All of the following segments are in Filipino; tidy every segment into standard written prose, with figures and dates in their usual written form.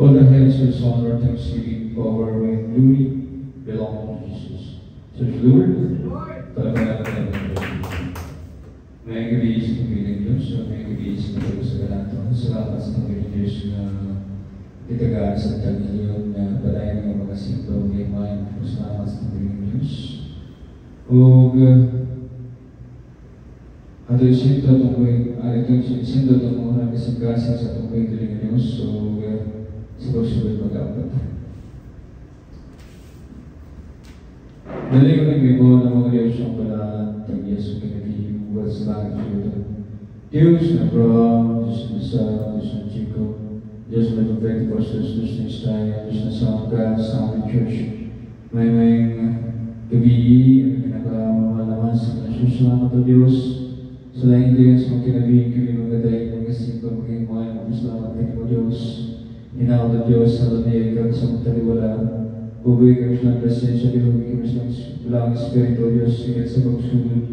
All the hairs, honor, thanksgiving, power, and glory belong to Jesus. So, Lord, talaga may gabi sa Panginoon Diyos, may gabi sa Panginoon salamat sa Panginoon Diyos na itagaan sa Panginoon na palayan ng mga simple ng iman. Salamat sa Panginoon Diyos. O ato yung sinto itong mga kasangkasang sa itong Panginoon Diyos. So, sabag-sabag mag-apat. Dali ko rin mo na mga Diyos yung pala ng Yesu kinagiging buwan sa langit siya. Diyos na Abraham, Diyos na Sarah, Diyos na Jacob, Diyos na Pentecost, Diyos na Istaya, Diyos na Sangka, sa aming church. May gabi ang pinakamalaman sa Diyos. Salamat o Diyos. Sa laing Diyos, mga kinabihing kami magadayin, mga simple, maging mga salamat kami o Diyos. Hinaw na Diyos, sa lanay, kami sa magtaliwala. Bubuhay kami silang presensya, bubuhay kami silang bilang Espiritu Diyos, hinggat sa pagsunod,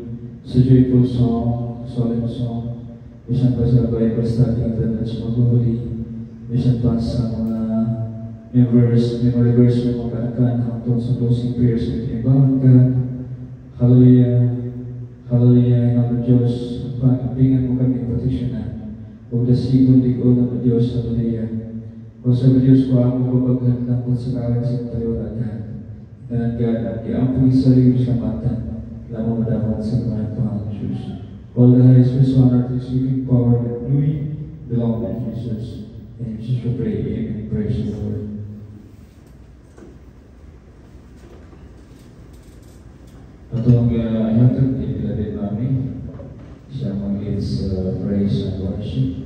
sa joyful song, solemn song, bisan pa sa Bible study at sa maghuli, bisan pa sa mga memory verse ng mga kanakan, hangtong sa closing prayers at ibahan ka. Hallelujah, Hallelujah, Inoon ng Diyos, pangapingan mo kami proteksyonan, o dasigon ligo ng Diyos, Hallelujah. O sa Diyos ko ang mababaghan ng kung sa kawin sa taliwanagan. Nananggan at iampong isarili sa mata, lamang madaman sa mga Panginoon Diyos. All the highest honor, thanksgiving, power, and glory belong to Jesus. And Jesus we pray, amen. Praise the Lord. Atong ihatag ipilalit namin siya mag-lead sa praise and worship.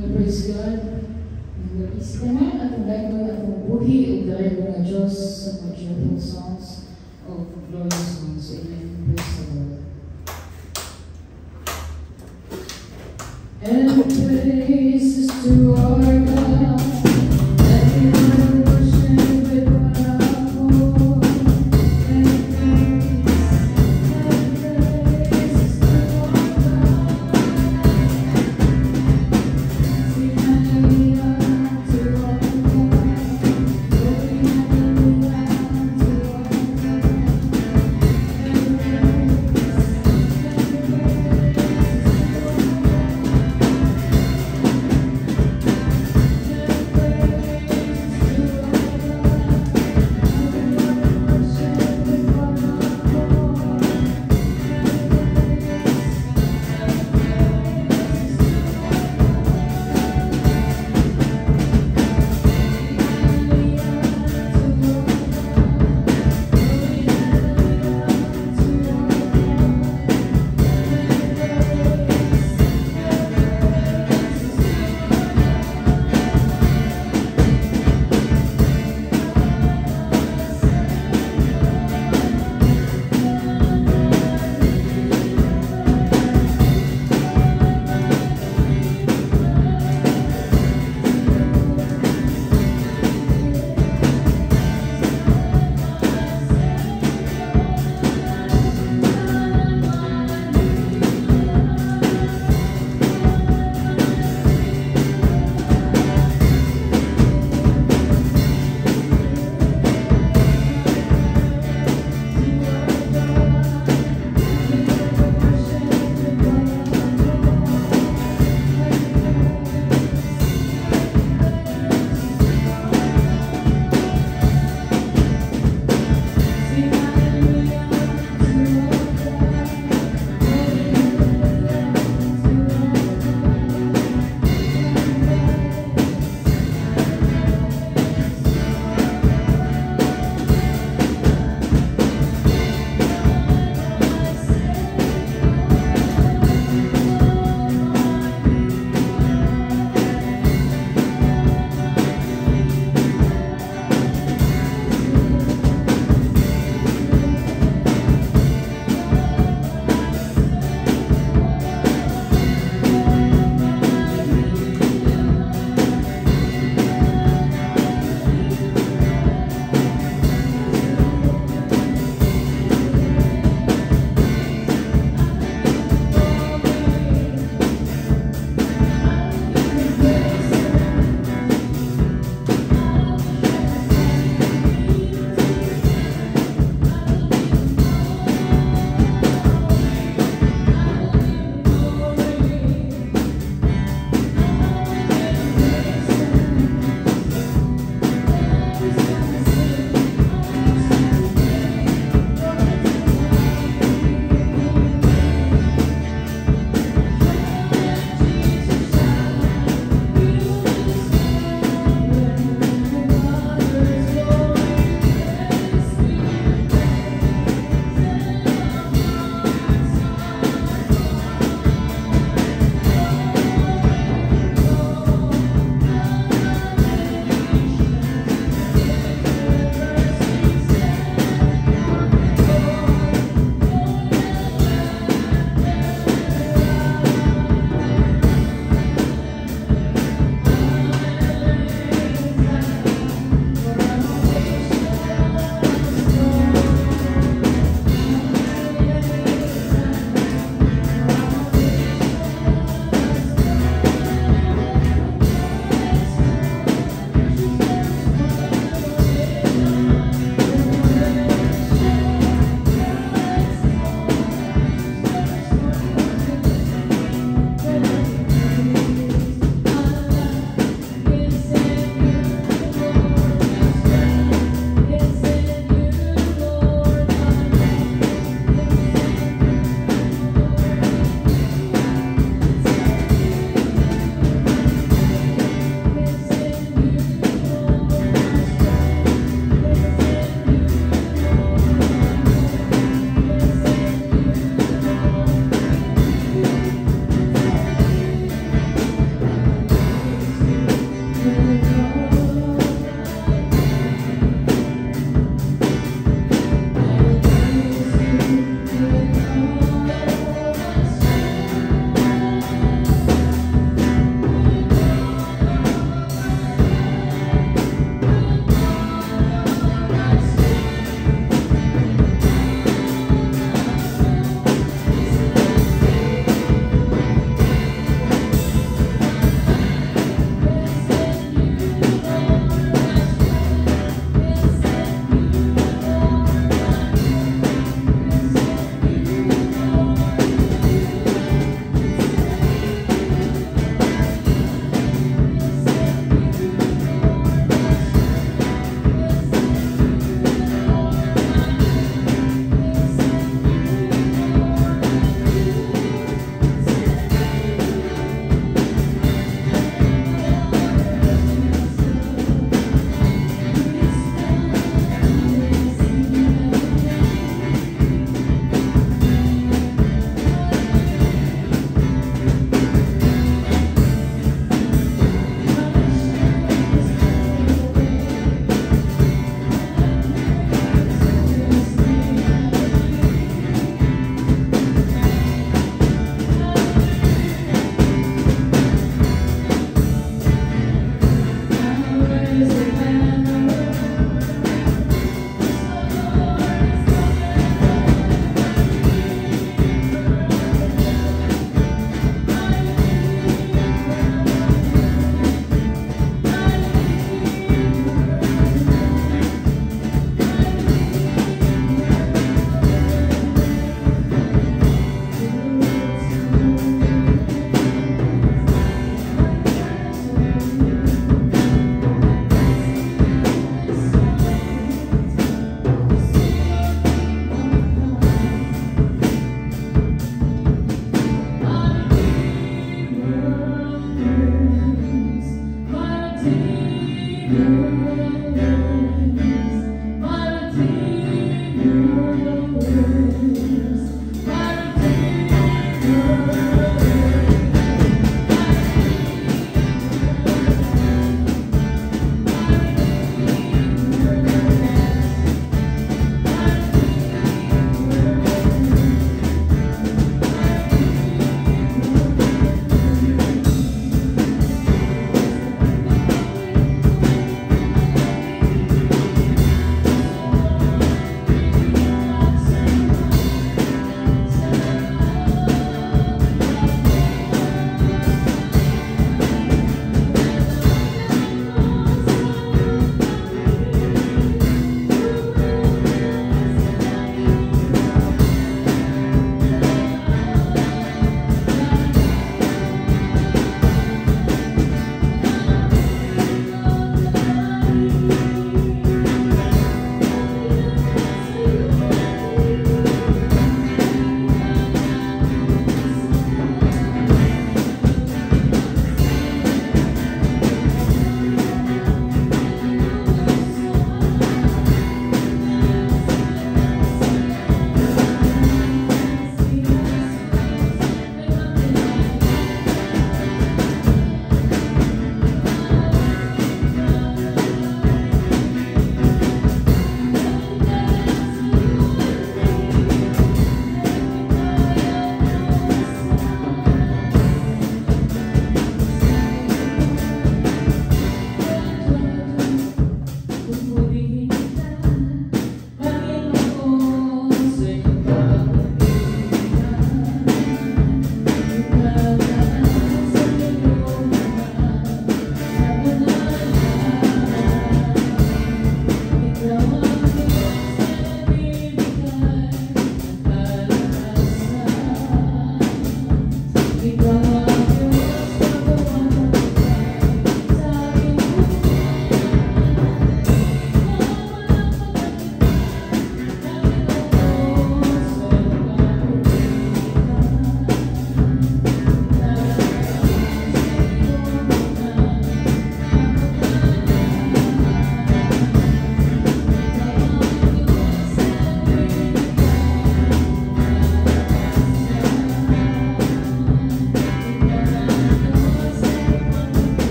Praise God. Nag-is naman at dahil mo na akong buhi o dahil mo na Diyos sa mga cheerful songs of glorious songs. Amen. Praise the Lord. And praises to our God.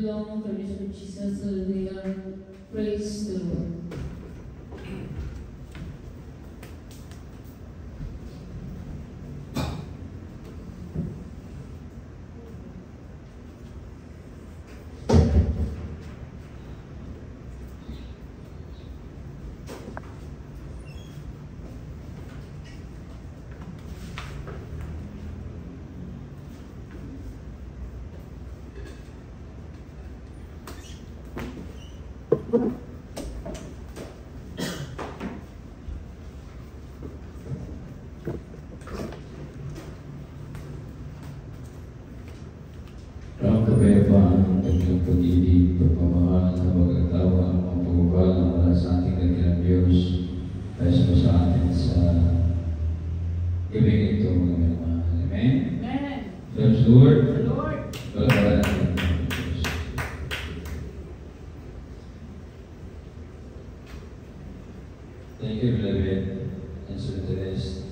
belong to Jesus, hallelujah. Praise the Lord. Ang kapayapaan ng kanyang pag-ibig, pagmamahal na pagkatawa, ang mga pagbabalang mula sa ating dakilang Diyos ay sa atin sa ibig ito, mga minamahal. Amen? Amen. Praise the Lord. The Lord. Pagkabalan natin ang Diyos. Thank you, beloved, and so to this.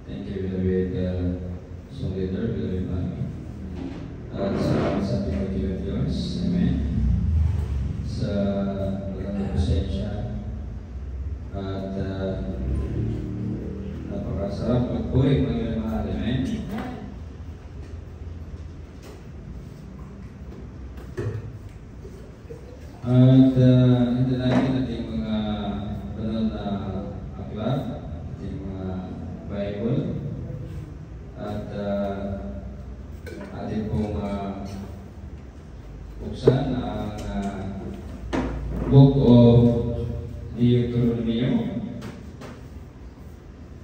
Thank you, beloved, song leader, beloved Mami. At salamat sa ating pag-ibig Diyos. Amen. Sa magandang presensya. At napakasarap magpuri, mga mahal. Amen. At hindi natin ating mga banal na aklat, ating mga Bible. At ating pong buksan ang Book of Deuteronomy,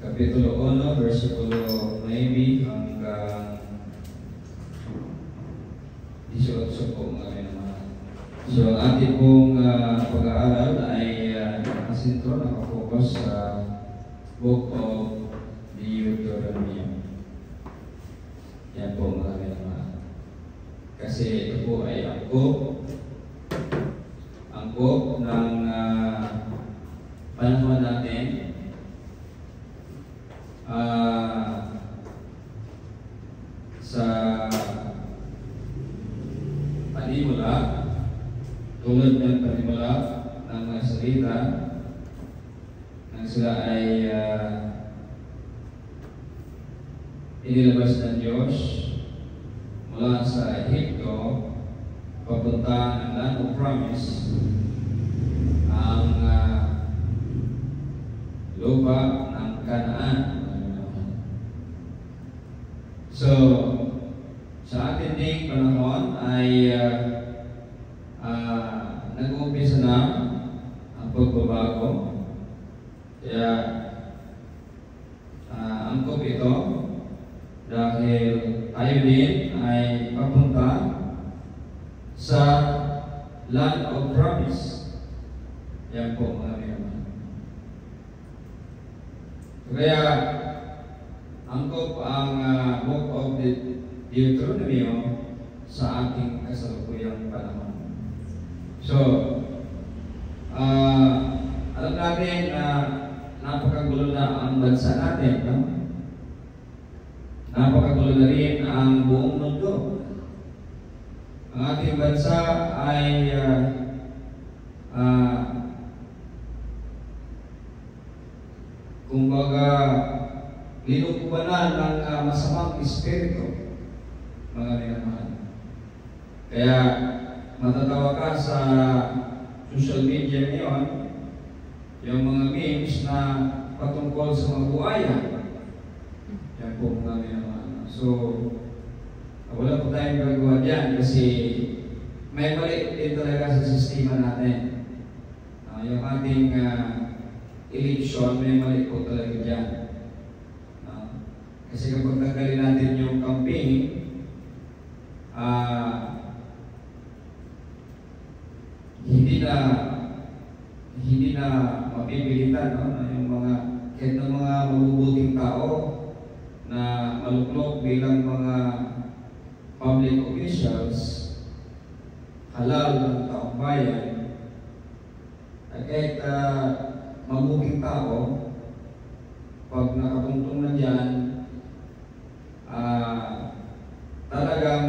Kapitulo 1, versikulo 9 hanggang 18 po, mga minamahal. So, ating pong pag-aaral ay nakasinto, nakafocus sa Book of Deuteronomy. Yan po, mga minamahal. Kasi ito po ay angkop ng panahon natin. Sa panimula, tulad ng panimula ng mga salita nang sila ay inilabas ng Diyos mula sa Egypto papunta ng Land of Promise, ang lupa ng Canaan. So, sa ating ding panahon ay nag-uumpisa na ang pagbabago. Kaya angkop ito dahil tayo din ay papunta sa land of promise. Yan po mga naman. Kaya angkop ang book of Deuteronomy sa ating kasalukuyang panahon. So, alam natin na napakagulo na ang bansa natin, no? Napakagulo na rin ang buong mundo. Ang ating bansa ay kumbaga linukubanan ng masamang espiritu, mga minamahal. Kaya matatawa ka sa social media ngayon, yung mga memes na patungkol sa mga buhaya. Yan po mga minamahal. So, wala po tayong gagawa dyan kasi may mali din talaga sa sistema natin. Yung ating election, may mali po talaga dyan. Kasi kapag tanggalin natin yung campaign, hindi na mapipilitan, no? Yung mga kahit ng mga mabubuting tao na maluklok bilang mga public officials, halal ng taong bayan, at kahit mabuting tao, pag nakatungtong na dyan, talagang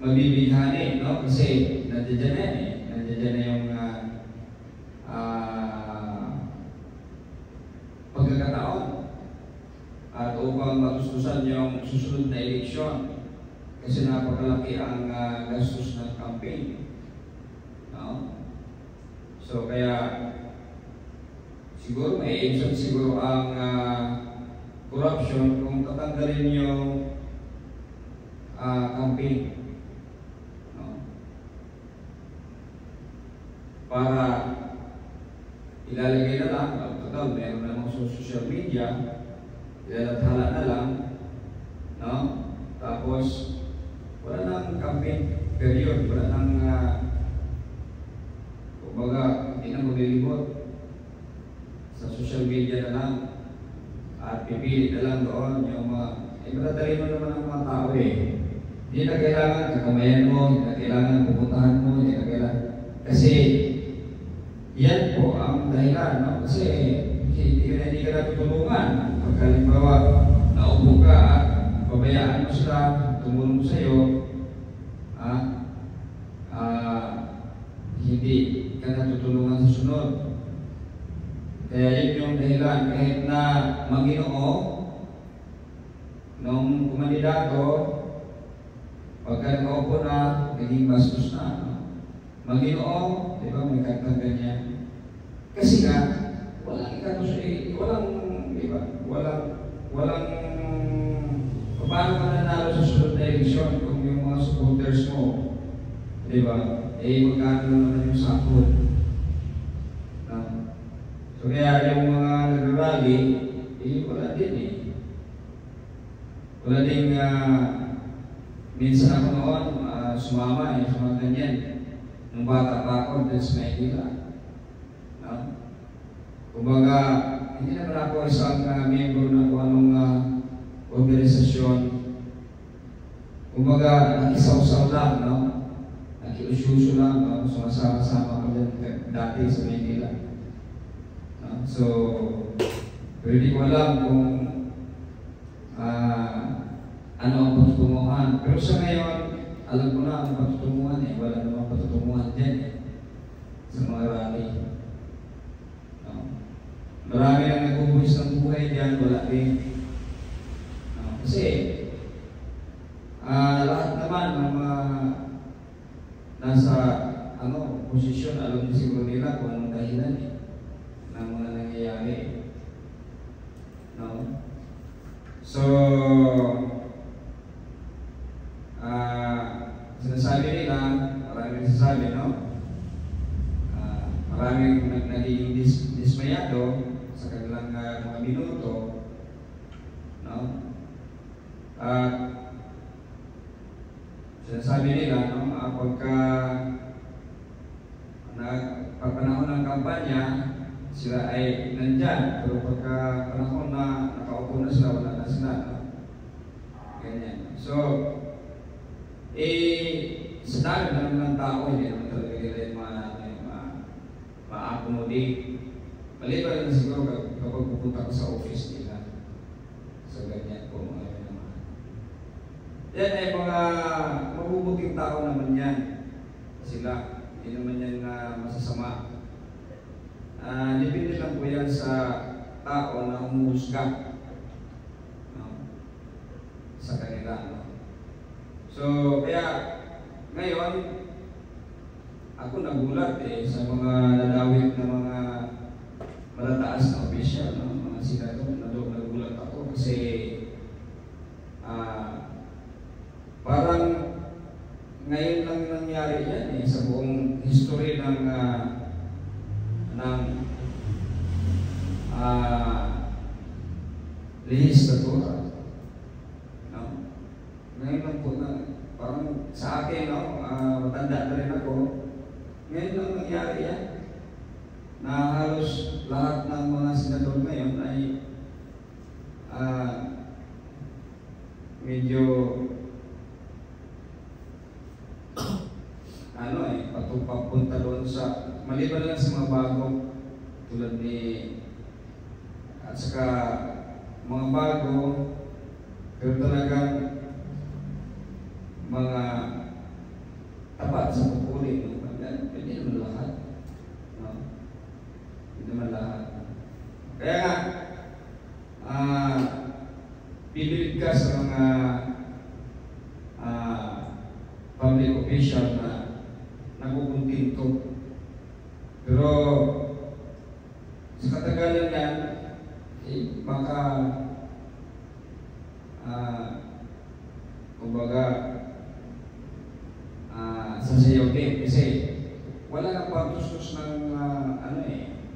mabibighanin, no? Kasi nandiyan na yan eh. Nandiyan na yung pagkakataon at upang matustusan yung susunod na eleksyon kasi napakalaki ang gastos ng campaign, no? So kaya siguro may action siguro ang corruption kung tatanggalin yung campaign, no? Para ilalagay na lang, total meron na mga social media, ilalathala na lang, no? Tapos wala nang campaign period, wala nang kumbaga hindi na maglilibot sa social media na lang at pipili na lang doon yung mga madadali mo naman ang mga tao eh. Hindi na kailangan kakamayan mo, hindi na kailangan pupuntahan mo, hindi na kailangan. Kasi yan po ang dahilan, no? Kasi hindi ka natutulungan. Pag halimbawa, naupo ka at pabayaan mo sila, tumulong sa iyo, hindi ka natutulungan sa sunod. Kaya yun yung dahilan. Kahit na Maginoo, nung kumandidato, pagka nakaupo na, naging bastos na. No? Maginoo, di ba, may kantang ganyan. Kasi nga, walang ikatos di ba, walang paano ka nanalo sa sunod na eleksyon kung yung mga supporters mo, di ba, magkano naman yung sakot. No? So kaya yung mga nag-rally, wala din eh. Wala din minsan ako noon, sumama sa mga ganyan. Nung bata pa ako, dahil sa Maynila. No? Kumbaga, hindi naman ako isang miyembro ng kung anong organisasyon. Kumbaga, nakisaw-saw lang, no? Nakiusyuso lang, no? Sumasama-sama ko din dati sa Maynila. No? So, hindi ko alam kung ano ang patutunguhan. Pero sa ngayon, alam ko na ang patutunguhan eh. Wala namang patutunguhan dyan eh. Sa mga rally. No? Marami lang nagbubuhis ng buhay dyan, wala din. No? Kasi, lahat naman ng mga nasa posisyon, alam niyo siguro nila kung anong dahilan eh, ng mga nangyayari. No? So, At sinasabi nila, no, pagpanahon ng kampanya, sila ay nandyan, pero pagka panahon na nakaupo na sila, wala na sila. No? Ganyan. So, sa dami na naman ng tao, hindi naman talaga nila ma-accommodate. Maliban na siguro kapag pupunta ka sa office nila. So, ganyan po mga naman. Yan ay mga mabubuting tao naman yan. Sila, hindi naman yan masasama. Depende lang po yan sa tao na umuhusga, no? Sa kanila. No? So, kaya ngayon, ako nagulat sa mga nadawit na mga malataas na opisyal, no? Mga senador, nagulat ako kasi parang ngayon lang nangyari yan sa buong history ng legislatura. No? Ngayon lang po na, parang sa akin, no, matanda na rin ako, ngayon lang nangyari yan. Na halos lahat ng mga senador ngayon ay medyo papunta doon sa maliban lang sa mga bago tulad ni at saka mga bago pero talagang mga tapat sa pupuli, no? Hindi naman lahat, no? Hindi naman lahat. Kaya nga bibilid ka sa mga public official na nakukuntinto. Pero sa katagalan yan, baka kumbaga sasayaw din kasi wala nang pagtustos ng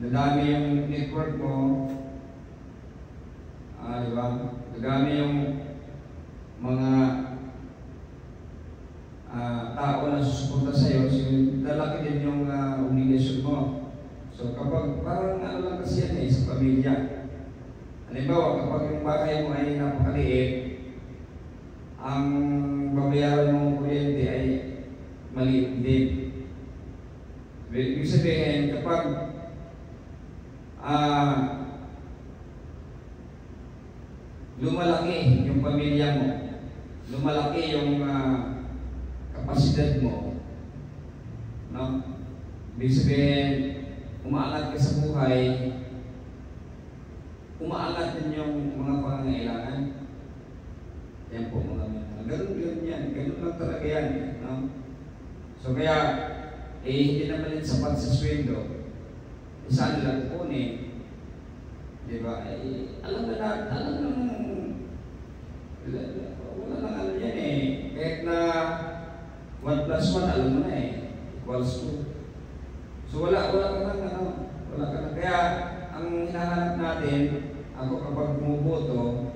nadami yung network mo, diba? Nadami yung mga tao na susuporta sa'yo, so lalaki din yung obligasyon mo. So kapag parang lang kasi yan sa pamilya. Halimbawa, kapag yung bahay mo ay napakaliit, ang babayaran mong kuryente ay maliit din. Ibig sabihin, kapag lumalaki yung pamilya mo, lumalaki yung kapasidad mo, no? Ibig sabihin, umaangat ka sa buhay, umaangat din yung mga pangangailangan. Yan po mga ganun yan, ganun lang talaga yan, no? So kaya, hindi naman din sapat sa sweldo, saan nila kukunin, diba? Alam naman, wala lang alam yan kahit na 1 plus 1, alam mo na equals 2. So wala ka lang. Kaya ang hinahanap natin, ako kapag bumuboto,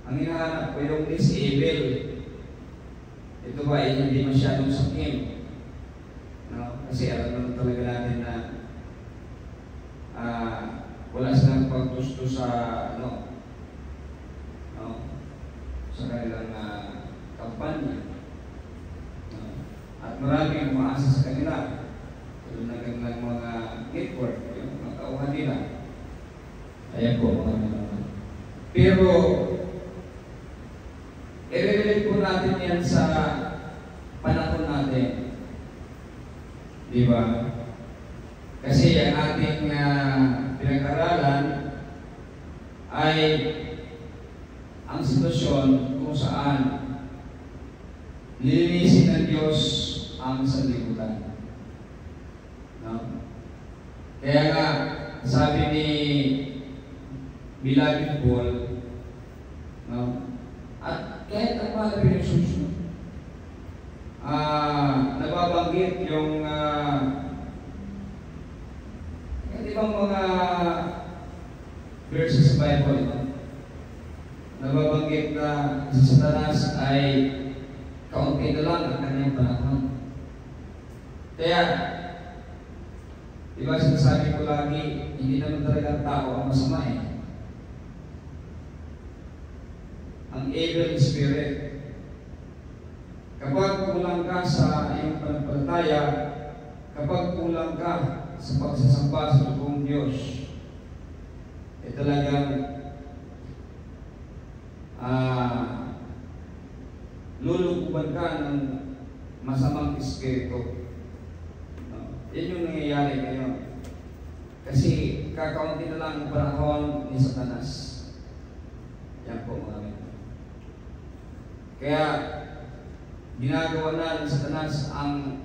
ang hinahanap ko yung disable. Ito ba hindi masyadong sakim? No? Kasi alam naman talaga natin na wala silang pagtusto sa sa kanilang kampanya. At maraming umaasa sa kanila. Tulad na kanilang mga network, yung mga tauhan nila. Ayan po, mga naman. Pero, i-relate po natin yan sa panahon natin. Di ba? Kasi ang ating pinag-aralan ay ang sitwasyon kung saan lilinisin ng Diyos ang sanlibutan. No? Kaya nga, sabi ni Beloved Paul, no? At kahit ang mga pinagsusunod, nababanggit yung di bang mga verses sa Bible, no? nababanggit na si Satanas ay kaunti na lang ang kanyang panahon. Kaya, diba sinasabi ko lagi, hindi naman talaga tao ang masama eh. Ang evil spirit. Kapag kulang ka sa iyong pananampalataya, kapag kulang ka sa pagsasamba sa lubong Diyos, ay talagang lulukuban ka ng masamang espiritu. Yan yung nangyayari ngayon. Kasi kakaunti na lang ang panahon ni Satanas. Yan po mga kapatid. Kaya ginagawa na ni Satanas ang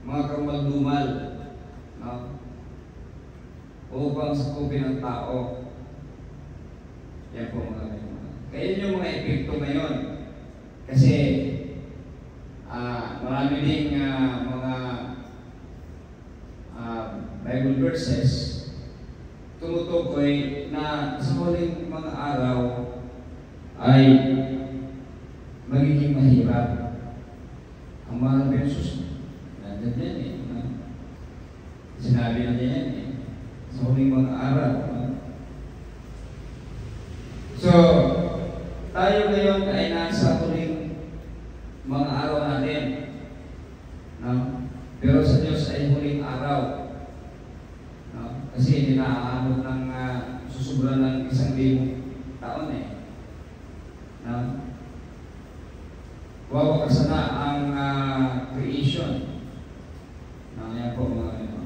mga kamaldumal, no? Upang sakupin ang tao. Yan po mga kapatid. Kaya yun yung mga epekto ngayon. Kasi marami ding mga Bible verses tumutukoy na sa huling mga araw ay magiging mahirap. Ang mga verses nandiyan yan eh. Sinabi na yan eh. Sa huling mga araw. So, tayo ngayon ay nasa huling mga araw natin. No? Pero sa Diyos ay huling araw. No? Kasi hindi naaabot ng susubra ng 1,000 taon eh. No? Wawakas na ang creation. No? Yan po mga ano.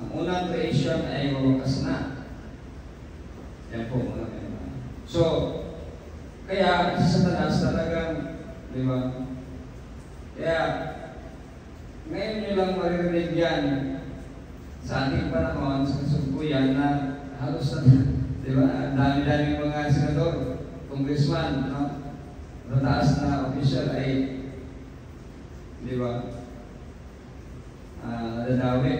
Ang unang creation ay wawakas na. Yan po mga ano. So, kaya sa Satanas talagang, di ba? Kaya, ngayon nyo lang maririnig yan sa ating panahon, sa kasugpuyan na halos na, di ba? Dami-dami mga senador, congressman, no? Mataas na official ay, di ba? Nadadawi.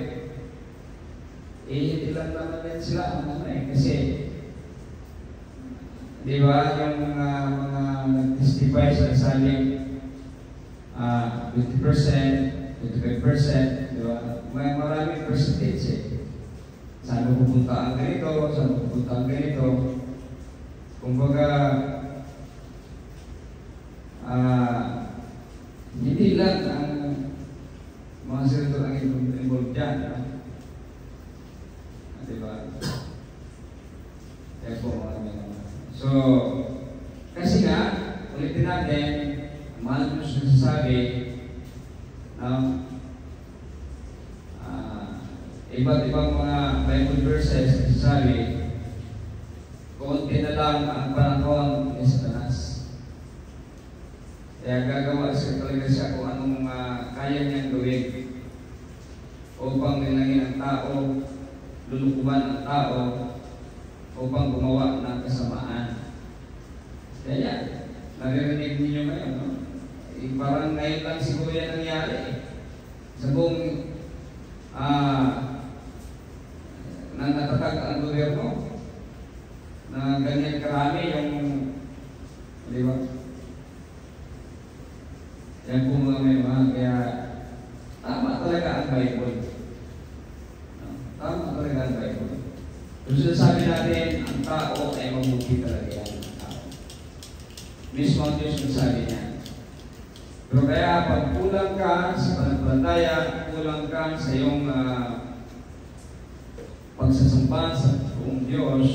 Hindi lang naman din sila, kasi, di ba, yung mga nag-testify sa saling 50%, 25%, di ba? May maraming percentage eh. Saan pupunta ang ganito, saan pupunta ang ganito. Kumbaga, hindi lang ang mga senador ang involved dyan. Di ba? Kaya po mga so, kasi nga, ulitin natin, mahal Diyos nagsasabi, iba't ibang mga Bible verses nagsasabi, konti na lang ang panahon ni Satanas. Kaya gagawa siya talaga siya kung anong kaya niyang gawin upang nilangin ang tao, lulukuban ang tao, upang gumawa ng kasamaan. Kaya, naririnig ninyo ngayon, no? Parang ngayon lang siguro yan nangyari. Sa buong nang natatag ang gobyerno na ganyan karami yung, di ba? Yan po mga may kaya tama talaga ang Bible. Tama talaga ang Bible. Kung sinasabi natin, ang tao ay mabuti talaga yan. Mismo ang Diyos nagsabi niya. Pero kaya pag kulang ka sa pananampalataya, kulang ka sa iyong pagsasamba sa buong Diyos,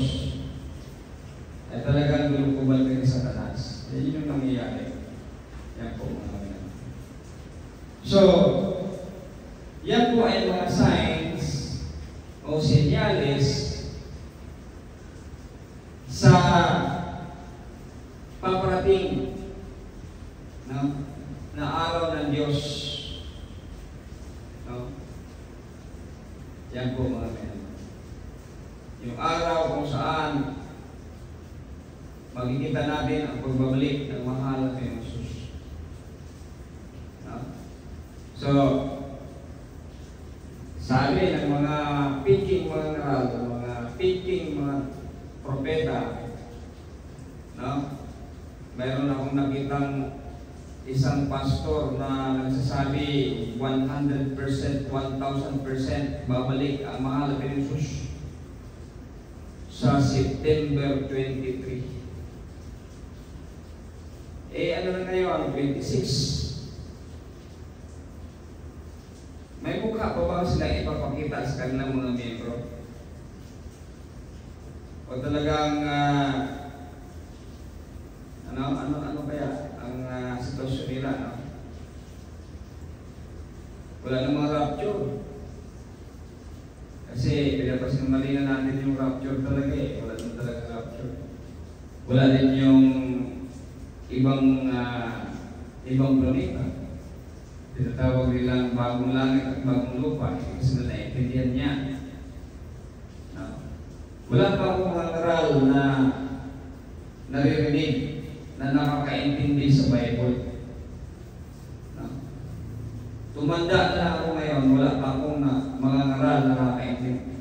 ay talagang lulukuban ka ni Satanas. Yan yung nangyayari. Yan po mga kapatid. So, yan po ay mga signs o senyales sa paparating na araw ng Diyos. No? Yan po mga kapatid. Yung araw kung saan makikita natin ang pagbabalik ng mahal na Jesus. No? So, sabi ng mga pitching mga naral, mga pitching mga propeta, no? Meron akong nakitang isang pastor na nagsasabi 100%, 1,000% babalik ang mahal ng Jesus sa September 23. Ano na ngayon? 26. May mukha pa ba sila ipapakita sa kanilang mga miyembro? O talagang ano kaya ang sitwasyon nila, no? Wala namang rapture. Kasi pinapasinumali na natin yung rapture talaga eh. Wala naman talaga rapture. Wala din yung ibang planeta. Tinatawag nilang bagong langit at bagong lupa. Kasi na naintindihan niya. No? Wala pa akong mga aral na naririnig na nakakaintindi sa Bible. No? Tumanda na ako ngayon, wala pa akong mga aral na nakakaintindi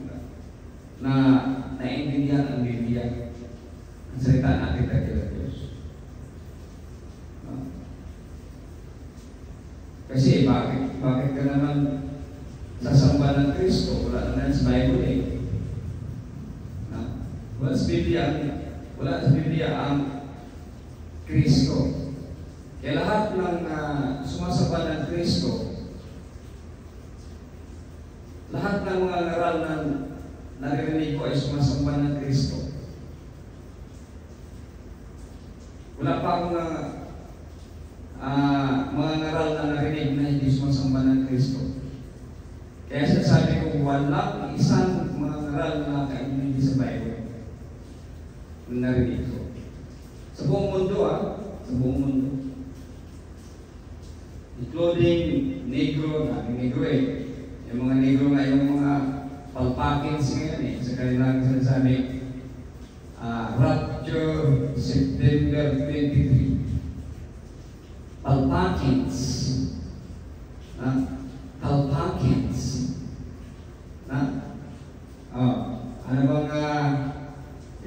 na naintindihan ang Biblia. Ang salita natin kay Diyos. No? Kasi bakit ka naman sasamba ng Kristo? Wala naman sa Bible eh. No? Wala sa Biblia ang Kristo. Kaya lahat ng sumasamba ng Kristo, lahat ng mga aral na naririnig ko ay sumasamba ng Kristo. Wala pa akong mga aral na narinig na hindi sumasamba ng Kristo. Kaya sasabi ko, walang isang mga aral na kaintindi sa Bible na narinig ko. Sa buong mundo, sa buong mundo. Including negro, negro eh. Yung mga negro nga, yung mga palpakins ngayon eh. Sa kanilang sinasabi, rapture, September 23. Palpakins. Palpakins. Ano bang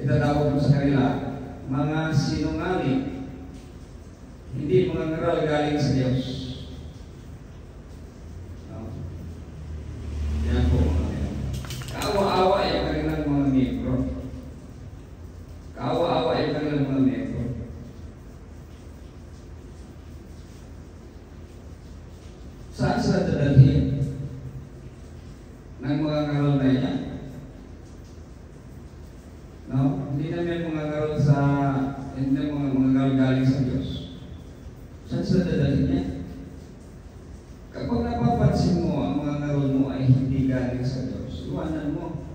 itatawag mo sa kanila? Mga sinungaling, hindi mga ngaral galing sa Diyos. No? Yan po. Kaawa-awa yung kanilang mga miyembro. Kaawa-awa yung kanilang mga miyembro. Saan sila dadalhin ng mga ngaral na yan? No? Hindi namin mga ngaral hindi mga ngaral galing sa Diyos. Saan sila dadalhin niya? Kapag napapansin mo ang mga ngaral mo ay hindi galing sa Diyos, iwanan mo.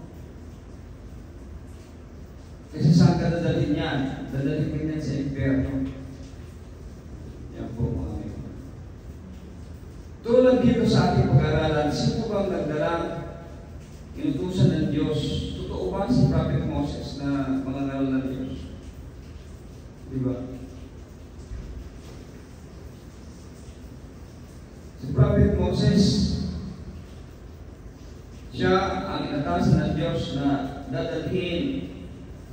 Kasi saan ka dadalhin niyan? Dadalhin ka niyan sa impyerno. Yan po mga amigo. Tulad dito sa ating pag-aralan, sino bang nagdalang inutusan ng Diyos? Totoo ba si Prophet Moses na mga ngaral ng Diyos? Diba? Si Prophet Moses, siya ang inatasan ng Diyos na dadalhin,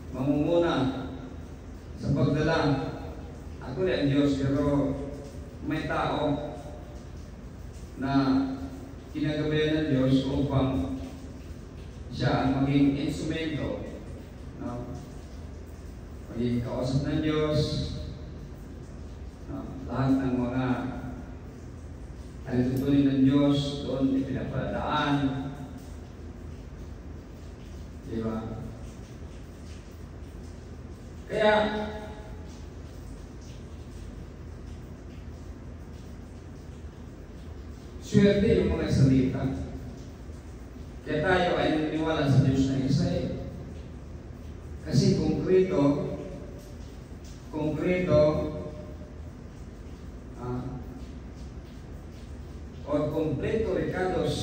mamumuna sa pagdala. Ako rin ang Diyos, pero may tao na kinagabayan ng Diyos upang siya ang maging instrumento, no? Maging kausap ng Diyos, no? Lahat ng mga alitutunin ng Diyos doon ipinapaladaan, di ba? Kaya swerte yung mga salita. Kaya tayo ay naniniwala sa Diyos na isa eh. Kasi konkreto, o kompleto recados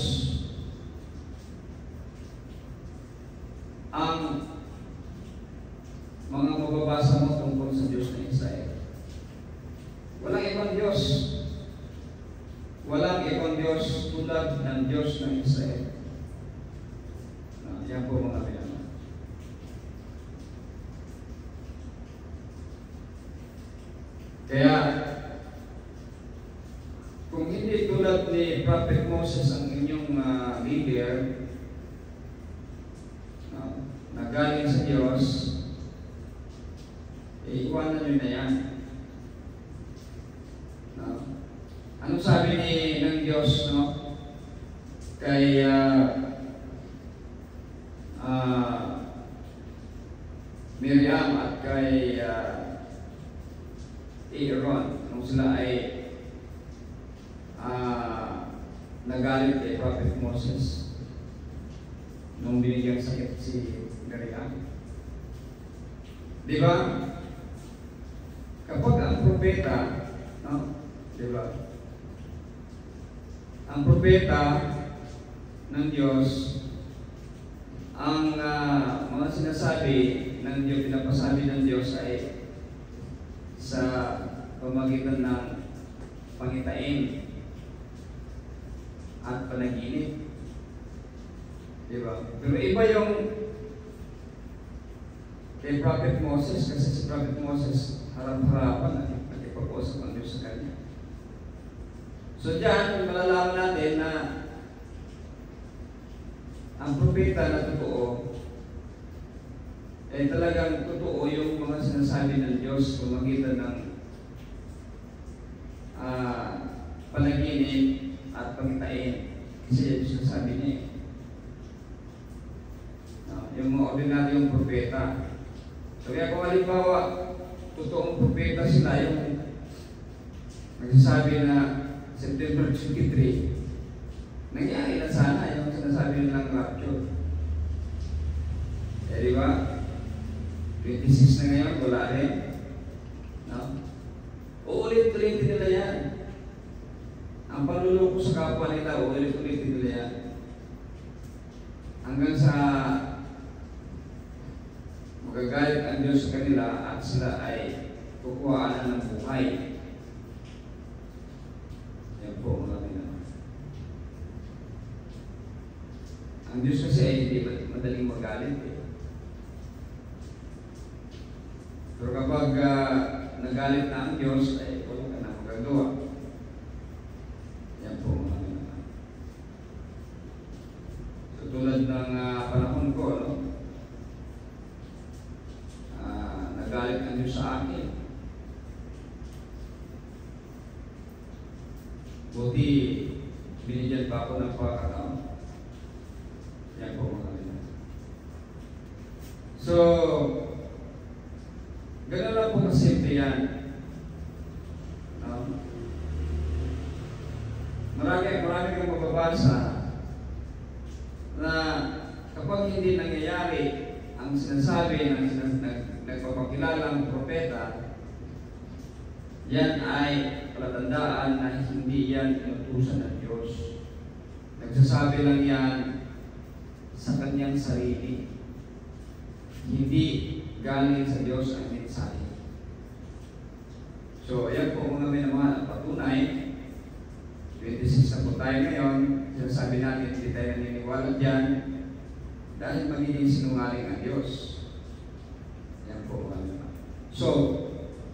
ang mga mababasa mo tungkol sa Diyos na isa eh. Walang ibang Diyos. Walang ibang Diyos tulad ng Diyos ng Israel. Yan po mga pinanong. Kaya, kung hindi tulad ni Prophet Moses ang inyong leader, na galing sa Diyos, iiwanan nyo na yan. Anong sabi ng Diyos, no? Kay Miriam at kay Aaron, nung sila ay nagalit kay Prophet Moses nung binigyan sakit si Miriam. Di ba? Kapag ang propeta, no? Di ba? Ang propeta ng Diyos, ang mga sinasabi ng Diyos, pinapasabi ng Diyos ay sa pamagitan ng pangitain at panaginip. Diba? Pero iba yung kay Prophet Moses, kasi si Prophet Moses harap-harapan at nagpag-usap ang Diyos sa kanya. So dyan, malalaman natin na ang propeta na totoo talagang totoo yung mga sinasabi ng Diyos pamagitan ng panaginip at pangitain. Kasi yung Diyos nasabi niya yung mga ordinaryong propeta. So kaya kung halimbawa totoong propeta sila, yung nagsasabi na September 23, nangyari na sana yung sinasabi nilang rapture. Di ba? 26 na ngayon, wala rin. No? Uulit-ulitin nila yan. Ang panluloko sa kapwa nila, uulit-ulitin nila yan. Hanggang sa magagalit ang Diyos sa kanila at sila ay kukuhaan ng buhay. Yan po mga naman. Ang Diyos kasi ay hindi madaling magalit Pero kapag nagalit na ang Diyos, ay wala ka na magagawa. Yan po mga naman. So tulad ng panahon ko, no? Nagalit ang Diyos sa akin. Buti, binigyan pa ako ng pagkakataon. Yan po mga naman. So, gano'n lang po kasimple yan. Marami kang mababasa na kapag hindi nangyayari ang sinasabi ng nagpapakilalang propeta, yan ay palatandaan na hindi yan inutusan ng Diyos. Nagsasabi lang yan sa kanyang sarili. Hindi galing sa Diyos ang mensahe. So, ayan po mga minamahal at patunay. 26 na po tayo ngayon. Sinasabi natin, hindi tayo naniniwala dyan dahil magiging sinungaling ang Diyos. Ayan po mga minamahal. So,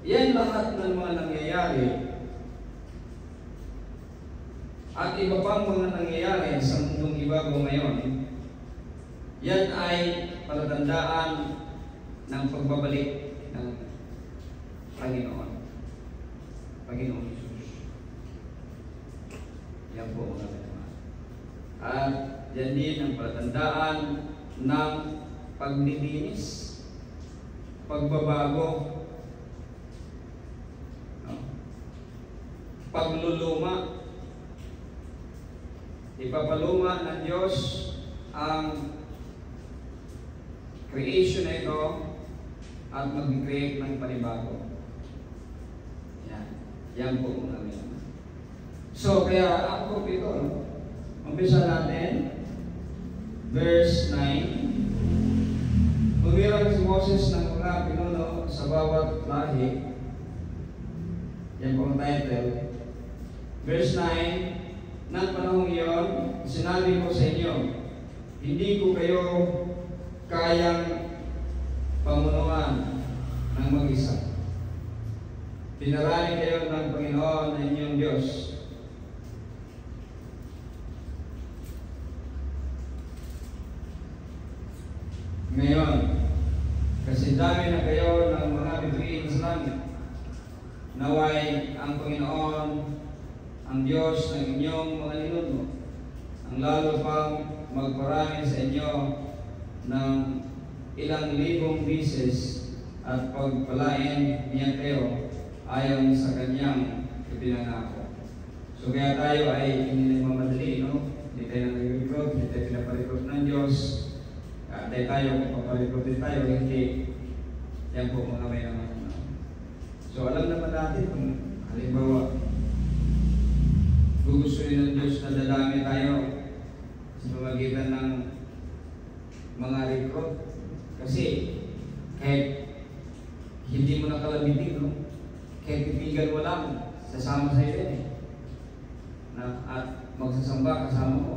yan lahat ng mga nangyayari at iba pang mga nangyayari sa mundong ibabaw ngayon, yan ay palatandaan ng pagbabalik ng Panginoon Jesus. Yan po mga kapatid. At yan din ang palatandaan ng paglilinis, pagbabago, pagluluma. Ipapaluma ng Diyos ang creation na ito at mag-create ng panibago. Yan po muna namin. So, kaya ang group ito, umpisa natin, verse 9. Humirang si Moses ng mga pinuno sa bawat lahi. Yan po ang title. Verse 9, ng panahong iyon, sinabi ko sa inyo, hindi ko kayo kayang pamunuan ng mag-isa. Pinarali kayo ng Panginoon na inyong Diyos. Ngayon, kasi dami na kayo ng mga bituin sa langit, naway ang Panginoon, ang Diyos ng inyong mga ninuno, ang lalo pang magparami sa inyo ng ilang libong bisis at pagpalain niya kayo ayon sa kanyang ipinangako. So kaya tayo ay hindi nagmamadali, no? Hindi tayo nag-record, hindi tayo pinaparecord ng Diyos. Dahil tayo, kung paparecord din tayo, hindi. Yan po mga may naman. So alam naman natin kung halimbawa gugustuhin ng Diyos na dadami tayo sa pamagitan ng mga record. Kasi kahit hindi mo nakalabitin, no? Kahit ipigan mo lang, sasama sa iyo eh. At magsasamba kasama mo.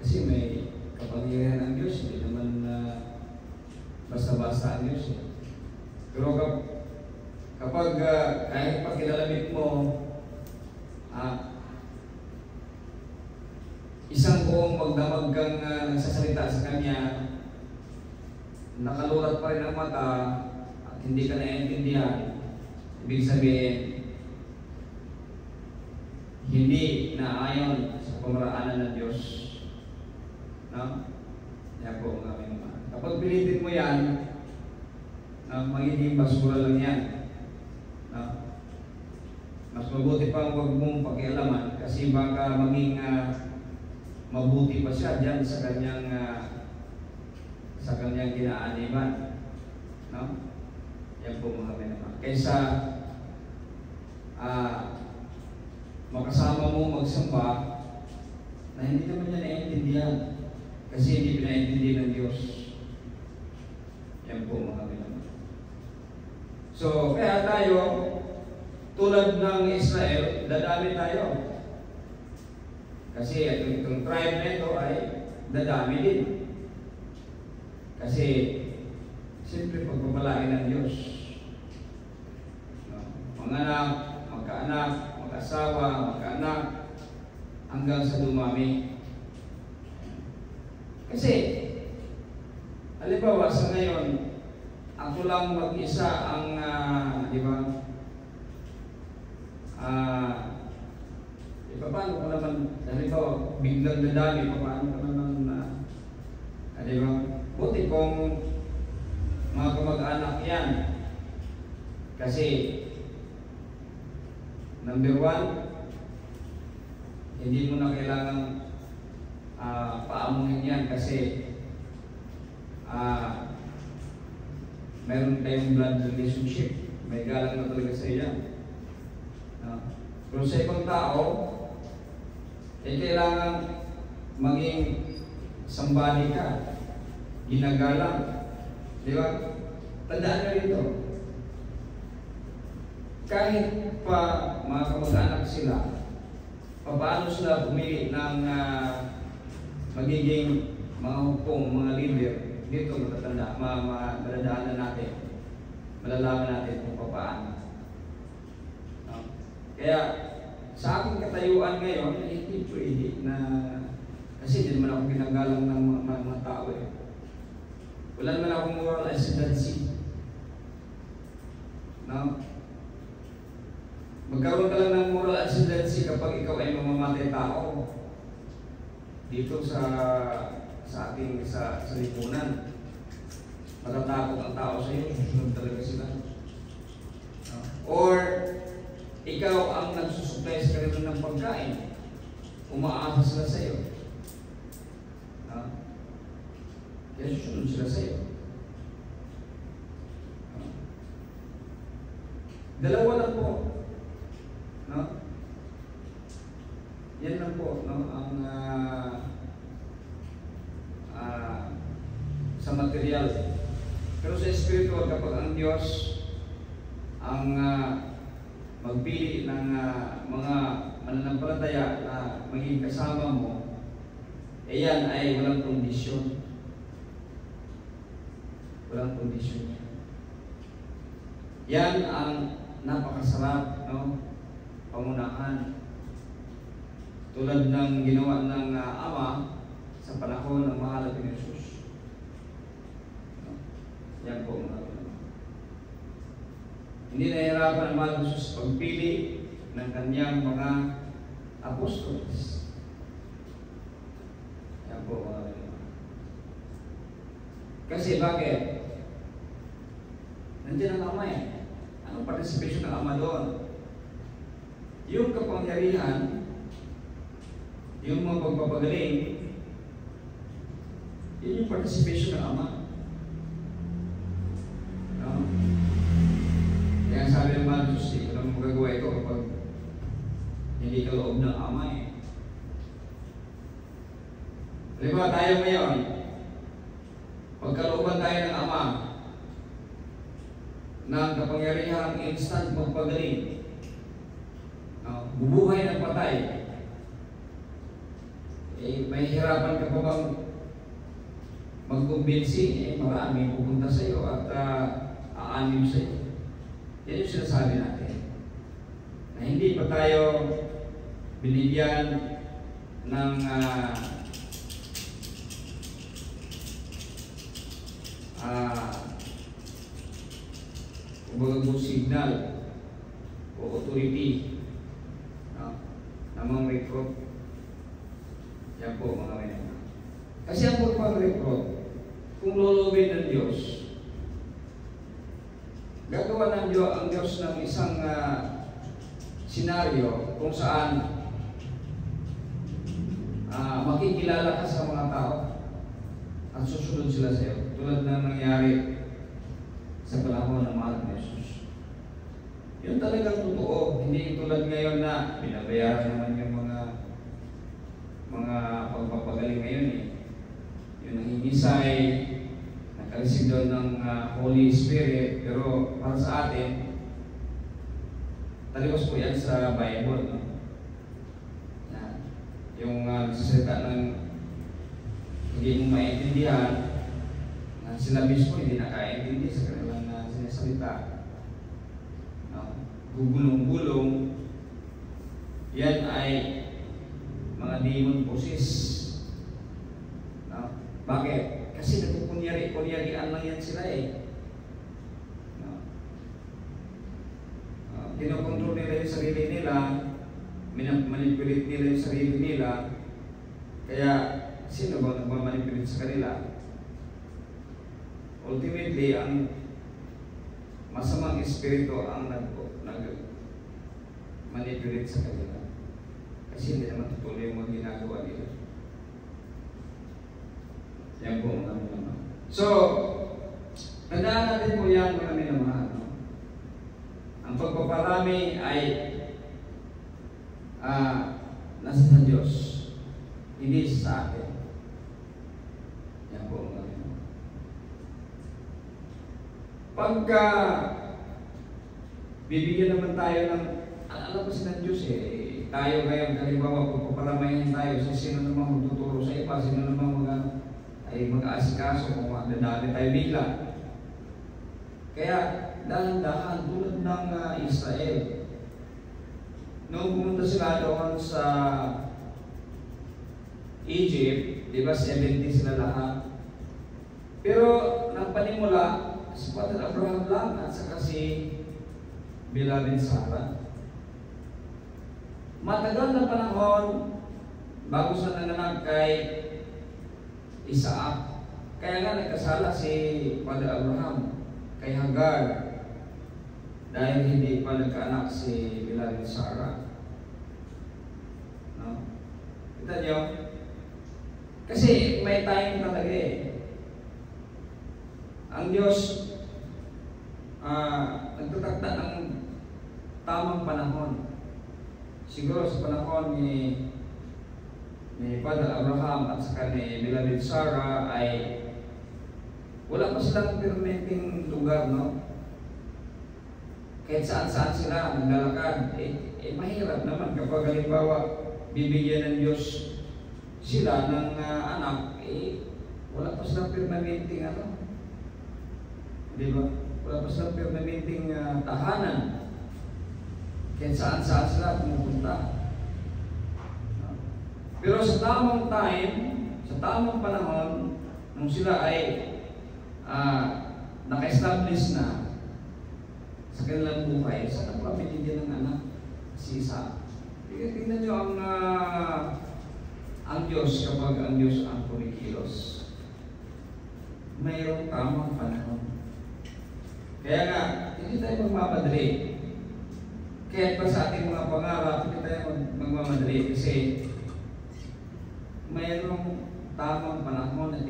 Kasi may kapangyarihan ng Diyos, hindi naman basta-basta ang Diyos. Pero kapag kahit pag kinalamit mo, isang buong magdamag kang nagsasalita sa Kanya, nakalurat pa rin ang mata at hindi ka naiintindihan, ibig sabihin, hindi naayon sa pamaraanan ng Diyos. No? Yan po ang aming naman. Kapag pilitin mo yan, magiging basura lang yan. No? Mas mabuti pa huwag mong pakialaman kasi baka maging mabuti pa siya dyan sa kanyang ginaaniman. No? Yan po mga naman. Kaysa makasama mo magsamba na hindi naman niya naiintindihan kasi hindi pinaintindihan ng Diyos. Yan po mga naman. So, kaya tayo, tulad ng Israel, dadami tayo. Kasi itong tribe na ito ay dadami din. Kasi, siyempre pagpapalain ng Diyos. Manganak, magkaanak, mag-asawa, magkaanak, hanggang sa dumami. Kasi, halimbawa sa ngayon, ako lang mag-isa ang, di ba, paano ko naman, halimbawa, biglang dadami, paano ko naman, di ba, buti kung mga kamag-anak yan. Kasi, number one, hindi mo na kailangang paamuhin yan kasi mayroon kayong blood relationship. May galang na talaga sa iyo. Pero sa ibang tao, kailangan maging sambali ka, ginagalang. Di ba? Tandaan nyo rito. Kahit pa mga kamag-anak sila, paano sila pumili ng magiging mga hukong, mga leader, dito matatanda, madadaanan natin, malalaman natin kung paano. Kaya sa aking katayuan ngayon, hindi pwede na, kasi hindi naman ako ginagalang ng mga tao eh. Wala naman akong moral ascendancy. No? Magkaroon ka lang ng moral ascendancy kapag ikaw ay mamamatay tao dito sa ating sa lipunan. Matatakot ang tao sa iyo, susunod talaga sila. Or ikaw ang nagsusupply sa kanila ng pagkain, umaasa sila sa iyo. Kaya susunod sila sa iyo. Dalawa lang po. No? Yan lang po, no? Ang sa material. Pero sa spiritual, kapag ang Diyos ang magpili ng mga mananampalataya na maging kasama mo, yan ay walang kondisyon. Walang kondisyon. Yan ang napakasarap, no? Pangunahan. Tulad ng ginawa ng Ama sa panahon ng mahal natin Jesus. No? Yan po mga kapatid. Hindi nahihirapan ang mahal Jesus sa pagpili ng kanyang mga apostoles. Yan po mga kapatid. Kasi bakit? Nandiyan ang Ama eh. Anong participation ng Ama doon? Yung kapangyarihan, yung mga pagpapagaling, yun yung participation ng Ama. No? Kaya sabi ng mga Diyos, ito naman magagawa ito kapag hindi ka loob ng Ama eh. Halimbawa tayo ngayon, pagkalooban tayo ng Ama, ng kapangyarihang instant magpagaling, bubuhay ng patay, may hirapan ka pa bang magkumbinsi? Marami pupunta sa iyo at aanim sa iyo. Yan yung sinasabi natin. Na hindi pa tayo binigyan ng kumbaga signal o authority na mga recruit. Yan po mga kapatid. Kasi ang pagpag-recruit, kung lulubin ng Diyos, gagawa ng Diyos ang Diyos ng isang senaryo kung saan makikilala ka sa mga tao at susunod sila sa iyo. Tulad na nangyari sa panahon ng mahal ng Jesus. Yun talagang totoo. Hindi tulad ngayon na binabayaran naman yung mga pagpapagaling ngayon eh. Yung nangingisay, nakareceive doon ng Holy Spirit, pero para sa atin, talikos po yan sa Bible. No? Yung nagsasalita ng hindi mo maintindihan, na sila mismo hindi nakaintindi sa kanilang sinasalita. Gugulong-gulong, yan ay mga demon poses. Bakit? Kasi nagpupunyari-punyarian lang yan sila eh. Kinokontrol nila yung sarili nila, manipulate nila yung sarili nila, kaya sino ba nagmamanipulate sa kanila? Ultimately, ang masamang espiritu ang nag-manipulate sa kanila. Kasi hindi naman tutuloy yung mga ginagawa nila. Yan po mga minamahal. So, tandaan natin po yan mga minamahal. No? Ang pagpaparami ay nasa sa Diyos, hindi sa atin. Yan po mga minamahal. Pagka bibigyan naman tayo ng, alam kasi ng Diyos eh, tayo ngayon, halimbawa, pagpaparamahin tayo, sino namang magtuturo sa iba, sino namang mag-aasikaso kung dadali tayo bigla. Kaya, dahan-dahan, tulad ng Israel, noong pumunta sila doon sa Egypt, di ba 70 sila lahat? Pero, nagpanimula, si Father Abraham lang at saka si Beloved Sarah. Matagal na panahon bago sa nanganak kay Isaac. Kaya nga nagkasala si Father Abraham kay Hagar dahil hindi pa nagkaanak si Beloved Sarah. No? Kita niyo? Kasi may time talaga eh. Ang Diyos nagtatakda ng tamang panahon. Siguro sa panahon ni Father Abraham at saka ni Beloved Sarah ay wala pa silang permanenteng lugar, no? Kahit saan-saan sila naglalakad, mahirap naman kapag halimbawa bibigyan ng Diyos sila ng anak, wala pa silang permanenteng ano? Di ba? Wala pa silang permanenteng tahanan. Kaya saan-saan sila pumupunta. Pero sa tamang time, sa tamang panahon, nung sila ay naka-establish na sa kanilang buhay, sa nagpapinigyan ng anak, si Isaac. Tingnan nyo ang Diyos kapag ang Diyos ang kumikilos. Mayroong tamang panahon. Kaya nga, hindi tayo magmamadali. Kaya pa sa ating mga pangarap, hindi tayo magmamadali kasi mayroong tamang panahon na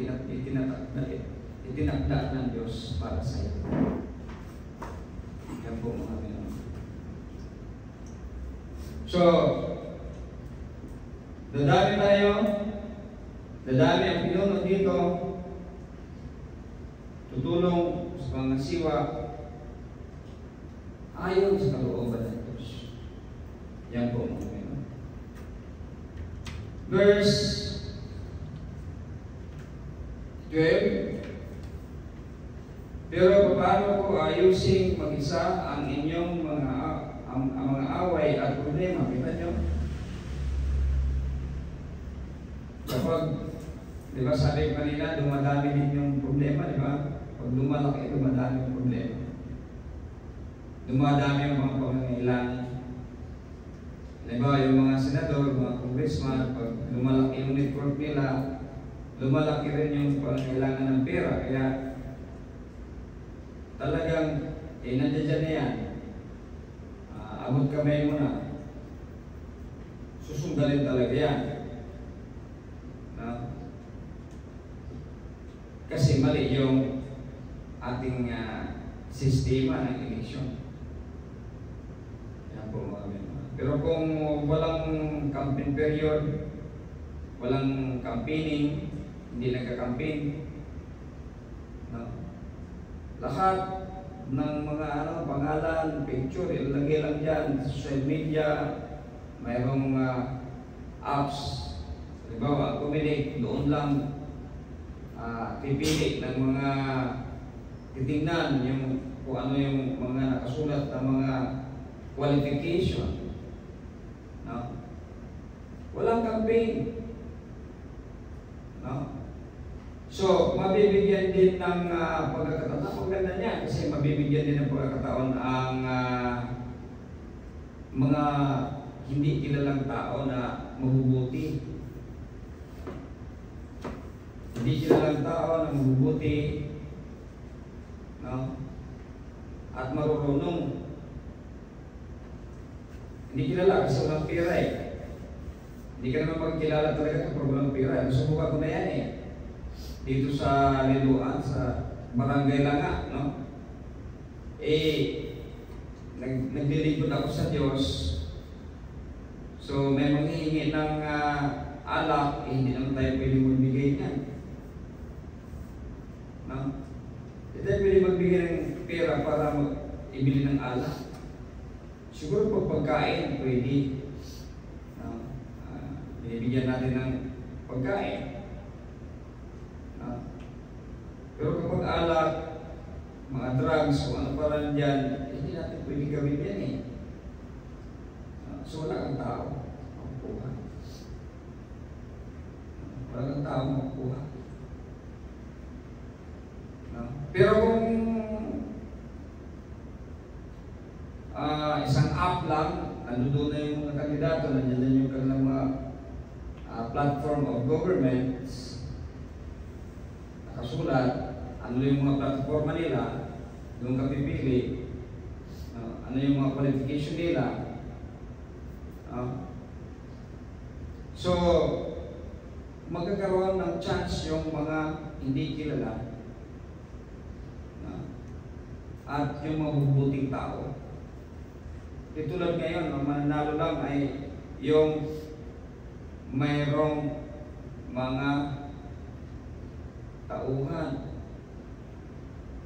itinakda ng Diyos para sa iyo. Yan po mga minun. So, dadami tayo, dadami ang pinuno dito, tutulong sa mga siwa ayon sa kalooban ng Diyos. Yan po mga minun. Verse 12. Pero paano ko ayusin mag-isa ang inyong mga away at problema? Kita nyo? Kapag, di ba sabi ko kanina, dumadami din yung problema, di ba? Pag lumalaki, dumadami yung problema. Dumadami yung mga pangangailangan. Di ba, yung mga senador, mga congressman, pag lumalaki yung network nila, lumalaki rin yung pangangailangan ng pera. Kaya talagang nandiyan na yan. Abot kamay mo na. Susundalin talaga yan. Kasi mali yung ating sistema ng eleksyon. Yan po mga minun. Pero kung walang campaign period, walang campaigning, hindi nagka-campaign, lahat ng mga pangalan, picture, ilagay lang dyan, social media, mayroong apps. Halimbawa, Comelec, doon lang pipili ng mga titingnan yung kung ano yung mga nakasulat na mga qualification. No? Walang campaign. No? So, mabibigyan din ng pagkakataon. Napaganda niya kasi mabibigyan din ng pagkakataon ang mga hindi kilalang tao na mabubuti. Hindi kilalang tao na mabubuti, no? At marunong. Hindi kilala kasi walang pera eh. Hindi ka naman magkilala talaga kapag walang pera. Nasubukan ko na yan eh. Dito sa Liluan, sa barangay Langa, no? Naglilingkod ako sa Diyos. So, may manghihingi ng alak, hindi naman tayo pwede magbigay niyan. No? Hindi tayo pwede magbigay ng pera para ibili ng alak. Siguro pag pagkain, pwede. No? Binibigyan natin ng pagkain. Pero kapag alak, mga drugs, kung ano pa rin dyan, hindi natin pwede gawin yan eh. So wala kang tao, makukuha. Wala kang tao, makukuha. Pero kung isang app lang, nandun na yung mga kandidato, nandiyan yung kanilang mga platform of governments, nakasulat, ano yung mga platforma nila, doon ka pipili, ano yung mga qualification nila. So, magkakaroon ng chance yung mga hindi kilala at yung mabubuting tao. Tulad ngayon, ang mananalo lang ay yung mayroong mga tauhan,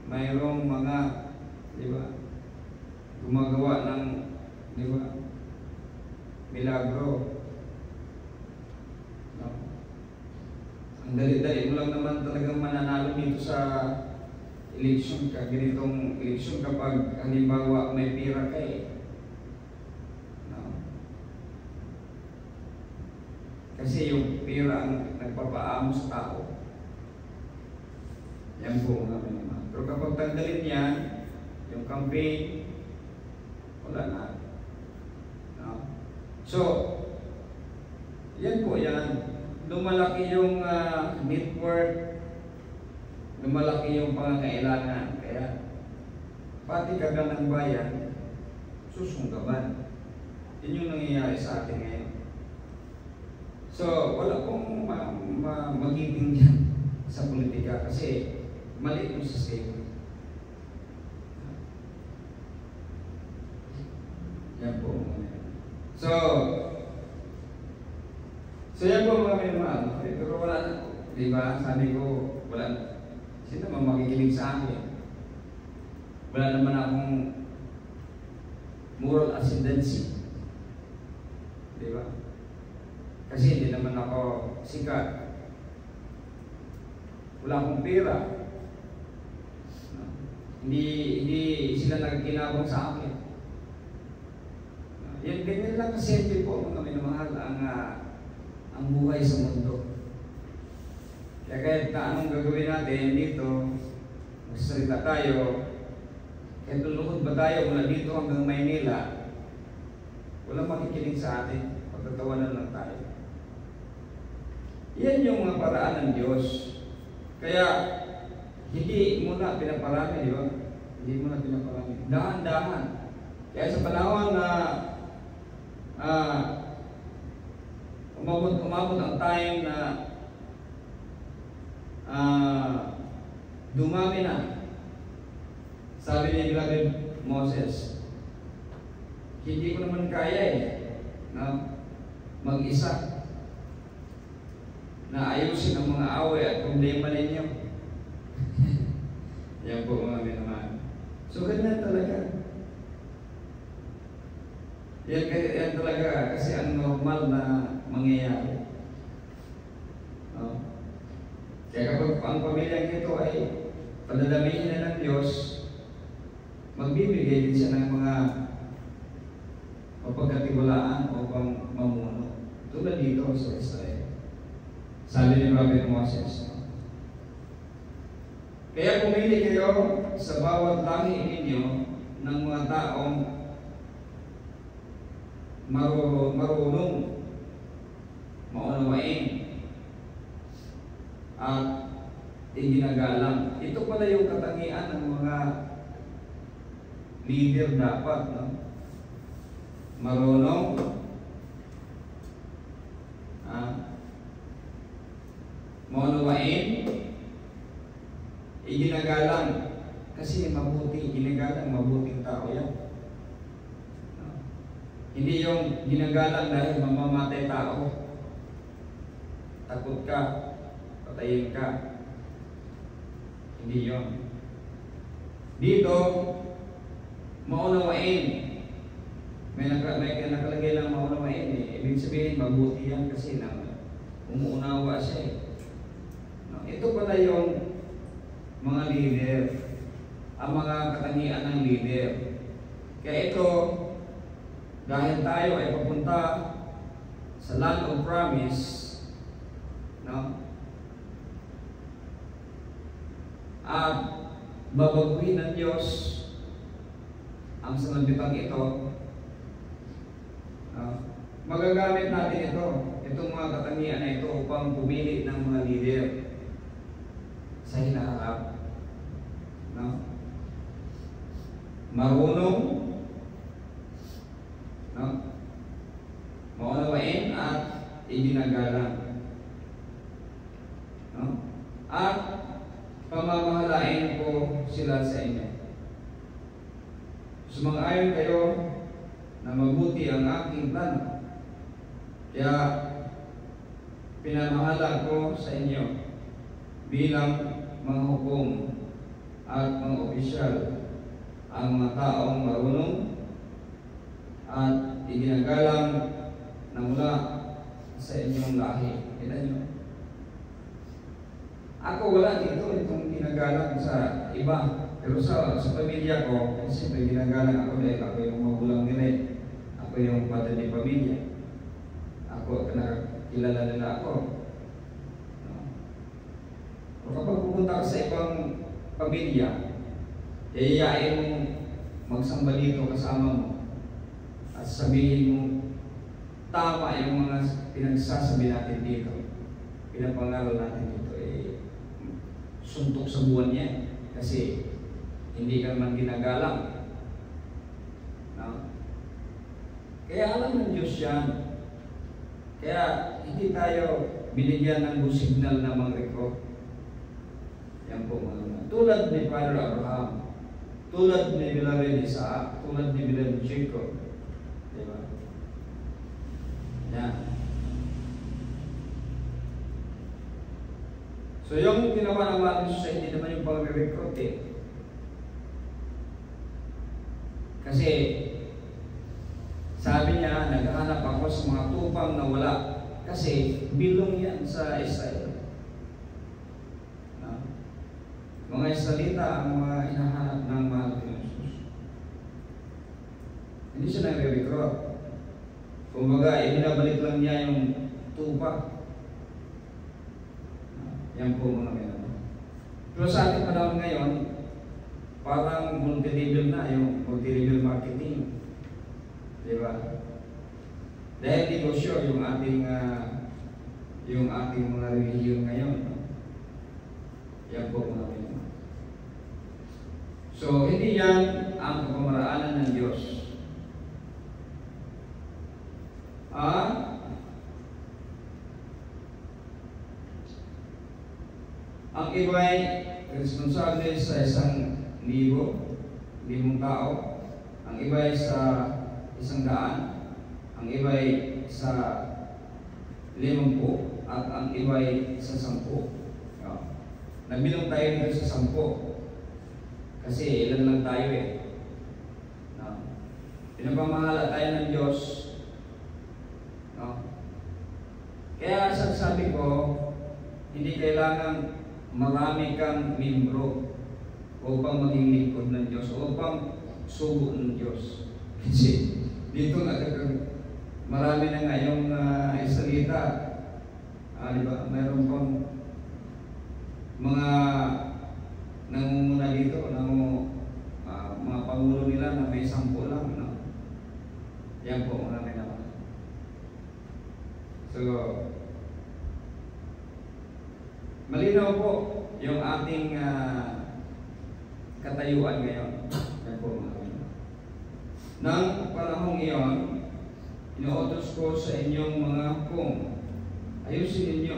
mayroong mga, di ba, gumagawa ng, di ba, milagro. No? Ang dali-dali mo lang naman talagang mananalo dito sa eleksyon ka, ganitong eleksyon kapag halimbawa may pira ka no? Kasi yung pira ang nagpapaamo sa tao. Yan po mga minamahal. Pero kapag tanggalin yan, yung campaign, wala na. No? So, yan po yan. Lumalaki yung network, lumalaki yung pangangailangan. Kaya, pati kagang ng bayan, susunggaban. Yun yung nangyayari sa atin ngayon. So, wala pong magiting yan sa politika kasi mali yung sistema. Yan po. So yan po mga minamahal. Pero wala na po. Diba? Sabi ko, wala na. Sino naman makikinig sa akin? Wala naman akong moral ascendancy. Diba? Kasi hindi naman ako sikat. Wala akong pera. Hindi sila nagkinabang sa akin. Yan, ganyan lang kasimple po mga minamahal ang buhay sa mundo. Kaya kahit na anong gagawin natin dito, magsasalita tayo, kahit lulukod ba tayo mula dito hanggang Maynila, walang makikinig sa atin, pagtatawanan lang tayo. Yan yung mga paraan ng Diyos. Kaya, hindi muna pinaparami, di ba? Hindi muna pinaparami. Dahan-dahan. Kaya sa panahon na umabot ang time na dumami na. Sabi ni Beloved Moses, hindi ko naman kaya na mag-isa na ayusin ang mga away at problema ninyo. Yan po mga minamahal. So ganyan talaga. Yan talaga kasi ang normal na mangyayari. Kaya kapag ang pamilyang ito ay padadamihin na ng Diyos, magbibigay din siya ng mga mapagkatiwalaan o pang mamuno. Tulad dito sa Israel. Sabi ni Prophet Moses. Kaya pumili kayo sa bawat lahi ninyo ng mga taong marunong, maunawain, at iginagalang. Ito pala yung katangian ng mga leader dapat, no? Marunong, maunawain, iginagalang. Kasi mabuti, ginagalang, mabuting tao yan. Hindi yung ginagalang dahil mamamatay tao. Takot ka, patayin ka. Hindi yun. Dito, maunawain. May nakalagay lang maunawain . Ibig sabihin, mabuti yan kasi umuunawa siya . Ito pala yung mga leader. Ang mga katangian ng leader. Kaya ito, dahil tayo ay papunta sa land of promise, no? At babaguhin ng Diyos ang sanabitang ito, magagamit natin itong mga katangian na ito upang pumili ng mga leader sa hinaharap. No? Marunong, no? Maunawain at iginagalang, no? At pamamahalain ko sila sa inyo. Sumang-ayon kayo na mabuti ang aking plano. Kaya pinamahala ko sa inyo bilang mga hukom at mga opisyal ang mga taong marunong at iginagalang na mula sa inyong lahi. Kita nyo? Ako wala dito itong ginagalang sa iba. Pero sa pamilya ko, siyempre ginagalang ako dahil ako yung magulang nila eh. Ako yung padre ni pamilya. Ako, nakakilala nila ako. No? O kapag pupunta ka sa ibang pamilya, yayayain mong magsamba dito kasama mo at sabihin mo tama yung mga pinagsasabi natin dito, pinapangaral natin dito, suntok sa buwan niya kasi hindi ka naman ginagalang. No? Kaya alam ng Diyos yan. Kaya hindi tayo binigyan ng good signal na mag-record. Yan po mga tulad ni Father Abraham, tulad ni Beloved Isaac, tulad ni Beloved Jacob. Diba? Yan. So yung ginawa ng mga Diyos hindi naman yung pag-record eh. Kasi sabi niya, naghahanap ako sa mga tupang na wala. Kasi bilong yan sa Israel. Mga salita ang mga hinahanap ng mahal ng Jesus. Hindi siya nagre-record. Kumbaga, ibinabalik lang niya yung tupa. Yan po mga meron. Pero sa ating panahon ngayon, parang multi-level na yung multi-level marketing. Diba? Dahil negosyo yung ating mga relihiyon ngayon. No? Yan po mga meron. So, hindi yan ang kapamaraanan ng Diyos. Ang iba'y responsable sa 1,000 tao. Ang iba'y sa 100. Ang iba'y sa 50. At ang iba'y sa 10. Nagbilang tayo dito sa 10. Kasi ilan lang tayo eh. No? Pinapamahala tayo ng Diyos. No? Kaya sabi ko, hindi kailangan marami kang membro upang maging lingkod ng Diyos, upang sugo ng Diyos. Kasi dito marami na nga yung isalita. Diba? Mayroon pang mga nangunguna dito, mga pangulo nila na may 10 lang, no? Yan po mga naman. So, malinaw po yung ating katayuan ngayon. Yan po mga naman. Nang panahong iyon, inuutos ko sa inyong mga hukong, ayusin ninyo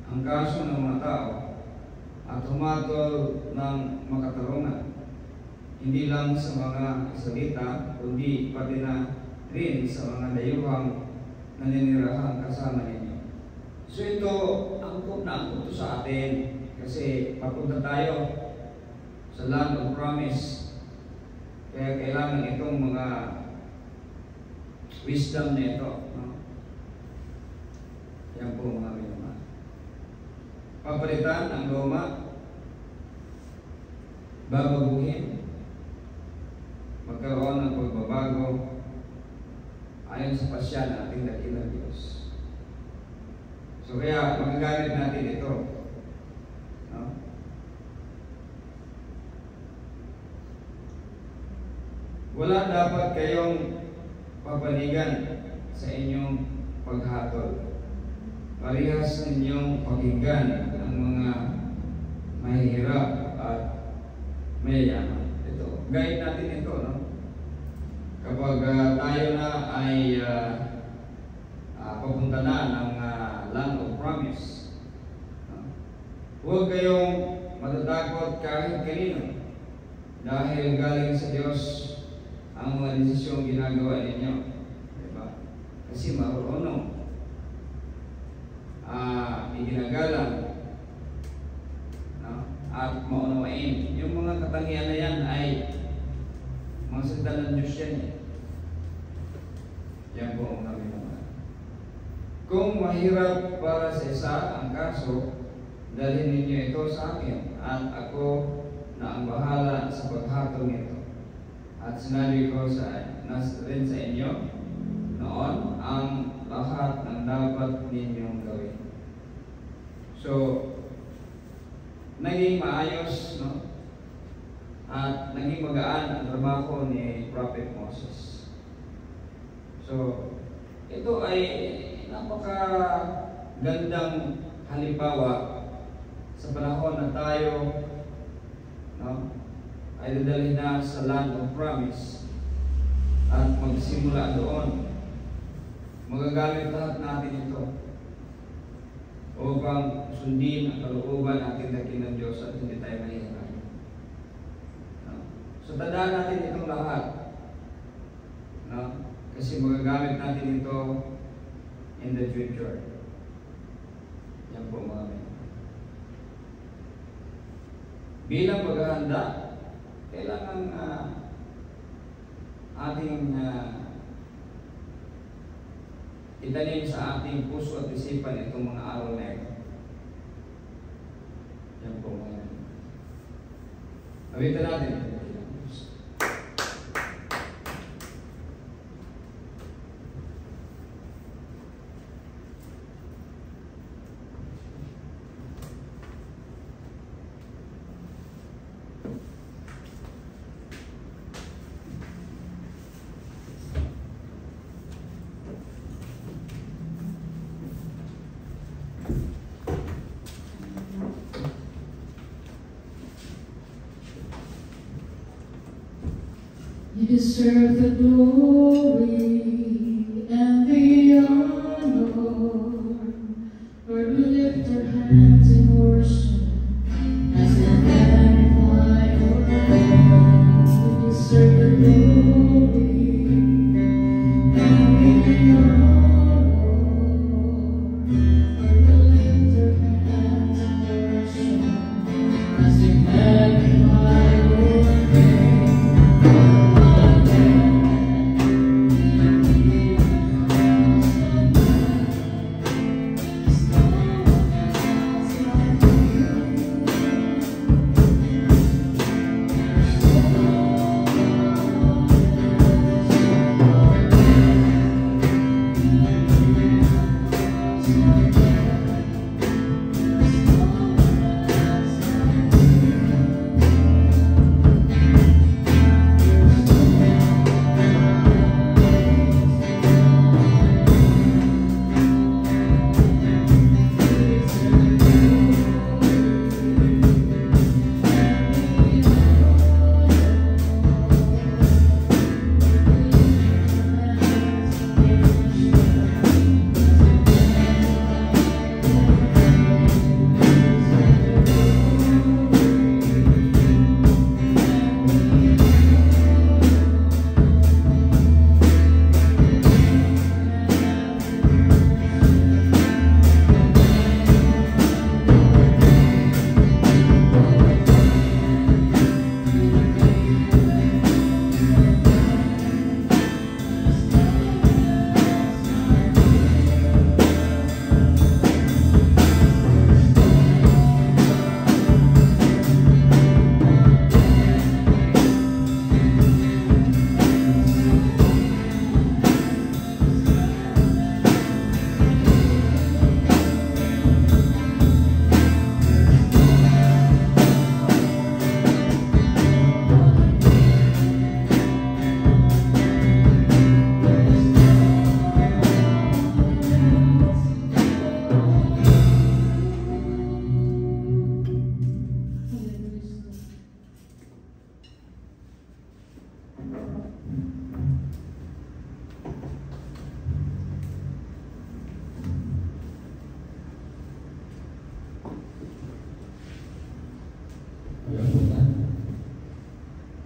ang kaso ng mga tao at humatol ng makatarungan, hindi lang sa mga salita, kundi pati na rin sa mga dayuhang naninirahan kasama ninyo. So ito, angkop na angkop sa atin kasi papunta tayo sa land of promise. Kaya kailangan itong mga wisdom na ito. No? Yan po mga minumah. Papalitan ang luma, babaguhin, magkaroon ng pagbabago ayon sa pasya na ating dakilang Diyos. So kaya magagamit natin ito. No? Wala dapat kayong papanigan sa inyong paghatol. Parehas ninyong pakinggan ang mga mahihirap at mayayaman. Ito, guide natin ito, no? Kapag tayo na ay papunta na ng land of promise, huwag kayong matatakot kahit kanino dahil galing sa Diyos ang mga desisyong ginagawa ninyo. Diba? Kasi marunong iginagalang, no? At maunawain. Yung mga katangian na yan ay mga salita ng Diyos yan. Yan po ang namin naman. Kung mahirap para sa isa ang kaso, dalhin ninyo ito sa akin at ako na ang bahala sa paghatong ito. At sinabi ko rin sa inyo noon ang lahat ng dapat ninyong gawin. So, naging maayos, no? At naging magaan ang trabaho ni Prophet Moses. So, ito ay napakagandang halimbawa sa panahon na tayo, no, ay dadalhin na sa land of promise at magsimula doon. Magagamit lahat natin ito upang sundin ang kalooban ating dakilang Diyos at hindi tayo mahihirap. No? So tandaan natin itong lahat, no? Kasi magagamit natin ito in the future. Yan po mga men. Bilang paghahanda, kailangan ating itanim sa ating puso at isipan itong mga araw na ito. Yan po mga men. Awitan natin. You deserve the glory and the honor. Lord, we lift our hands in worship as we magnify your name. You deserve the glory and the honor. Lord, we lift our hands in worship as we magnify your name.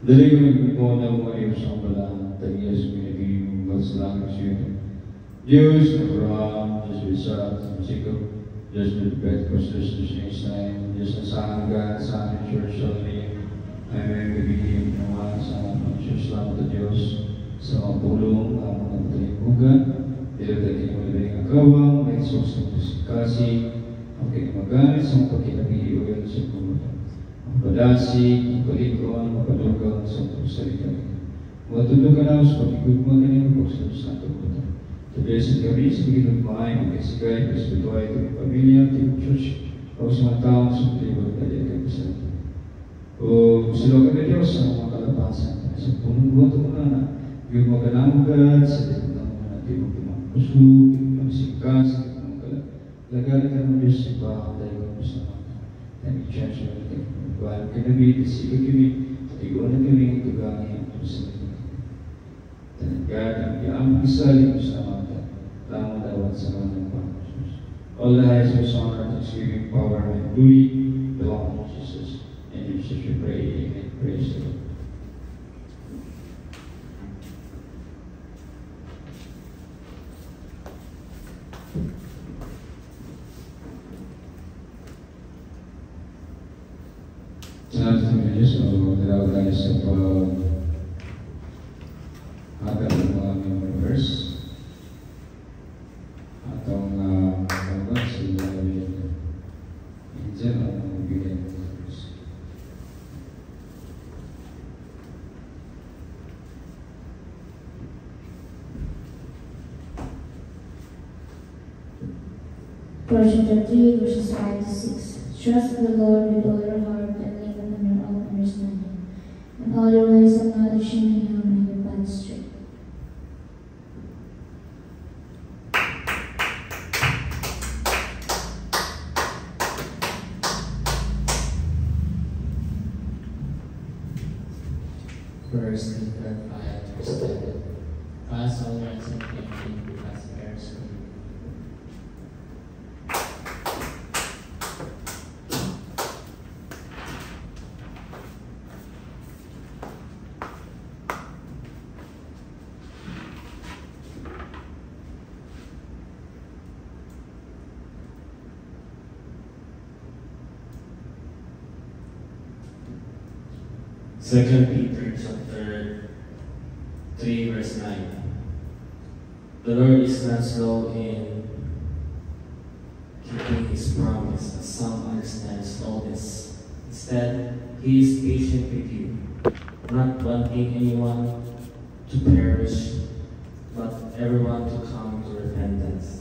Dali ko ng mga iyong sambala, tagiyas mo naging magsalangin siya. Diyos na Abraham, Diyos na Isaac, Jacob, Diyos na Pentecost, Diyos na Islam, Diyos na sa hanggan, sa aming church sa Lee, ay may bibigyan naman sa aming church lang ito Diyos, sa mga pulong, ang mga matayugan, ilagay mo nila yung agawang, may sos ng kasi, Okay, magamit sa mga pagkinabihiwan sa kumuto. Magpadasig, magpalikuan, magpadugang sa itong salita. Matulog ka na sa pagkikugma kanina pagsunod sa itong kumuto. Today sa kami sa pagkinugmaay, magkasigay, kasbituay, itong pamilya, itong church, o sa mga taong sa pagkibag na liyan sa ito. O sila ka na Diyos sa mga kalapasan. Sa punong buwan ito muna na, yung mga kanamugad, sa ito na mga natin magpusog, yung singkas, lagari ka ng Diyos sa iba, dahil ko sa mga nag-church na natin. Bahan ka na bitin, siga kami, patigoan na kami, tugangin ang Diyos sa mga. Tanagad, ang iamang isali ko sa mga lamang dawat sa mga ng Panginoon. All the highest was honor, thanksgiving, power, and glory belong to Jesus. And in Jesus we pray, amen. Praise the Lord. Salamat sa mga Diyos, o dalawa tayo sa pag-hatag ng mga members. Atong pagkakas sa ilalim Angel ang mga bigyan ng members. Proverbs chapter 3, verses 5 to 6. Trust in the Lord with all your heart and lean on your own understanding. In all your ways acknowledge Him, and He will make your paths straight. First Peter 5, verse 10. Cast all your anxiety because He cares for you. Second Peter chapter 3, verse 9. The Lord is not slow in keeping His promise, as some understand slowness. Instead, He is patient with you, not wanting anyone to perish, but everyone to come to repentance.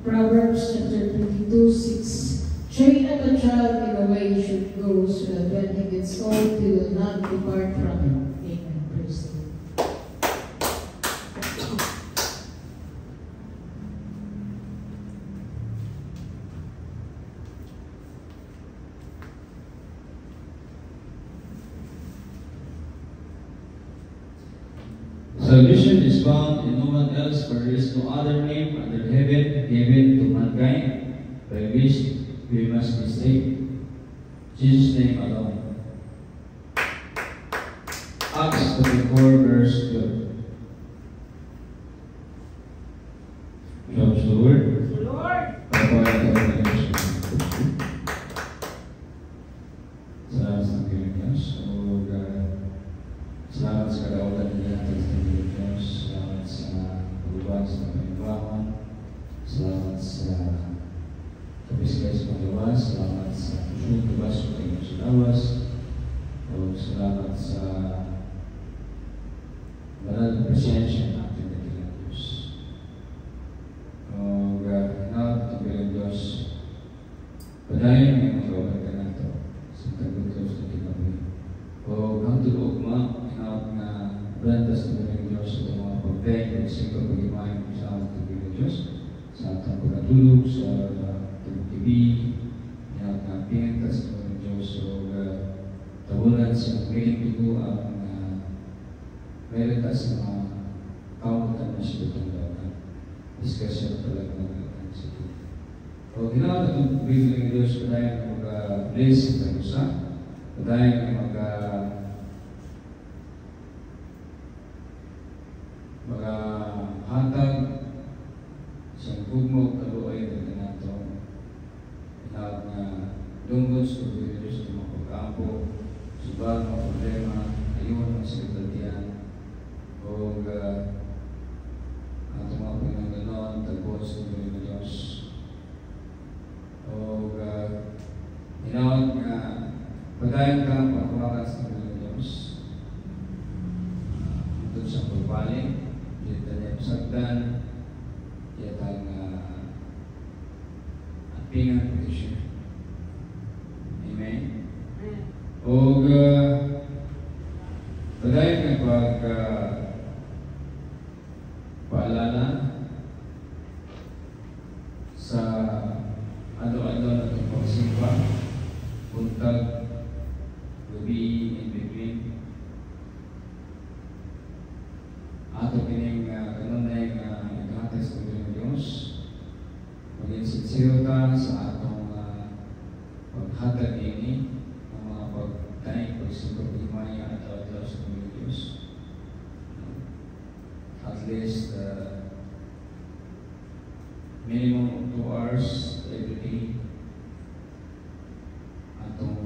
Proverbs chapter 22, 6. Train up a child in the way he should go, so that when he gets old, he will not depart from it. Amen. Praise the Lord. Salvation is found in no one else, for there is no other name under heaven given to mankind by which we must be saved. Jesus' name alone. Acts 24, verse 12. Shout the word. Lord. Salamat sa Pilipinas. Salamat sa kadawalan nila natin sa Pilipinas. Salamat sa pagubang sa panibawang. Salamat sa kapiskay sa paglawas. Salamat sa pusyong tubas sa tingin sa lawas. O salamat sa banal na presensya ng ating dakilang Diyos. O gano'n ang bilang Diyos. Padayon ang mga gawain ka na ito sa tagutos na kinabuhi. O ang tulog mo, na berantas na ng Diyos sa mga pagpeng, sa pag-imayin sa ating ng Diyos, sa ating pagkatulog, sa TV, na pinagtas ng Diyos, o tabunan sa piling ko ang meritas na mga kauntan na siya itong dapat. Discussion talaga ng sa ito. O ginawa na itong video ng Diyos kadayon na mag-bless sa isa, kadayon na mag-hatag sa gugmog kaluoy na nato lahat na dunggot sa Diyos na mapag-apo, subang mga problema, ayun ang sikatatian, o ato mga pinaganon, tagpos ng Diyos. O hinawag nga padayon ka pagkawakan sa Diyos. Doon sa pagpaling, dito niya pasagdan, yatang pingan ko siya. Amen? O padayon nga paalala sa ano-ano na itong pagsimpa, buntag, gabi, in between. Ato kining kanon na yung naghahatag sa ng Diyos. Maging sincere ta sa atong paghatag ini, ang mga pagtaing, pagsimpa, pagimaya at atlaw sa ng Diyos. At least minimum of 2 hours every day atong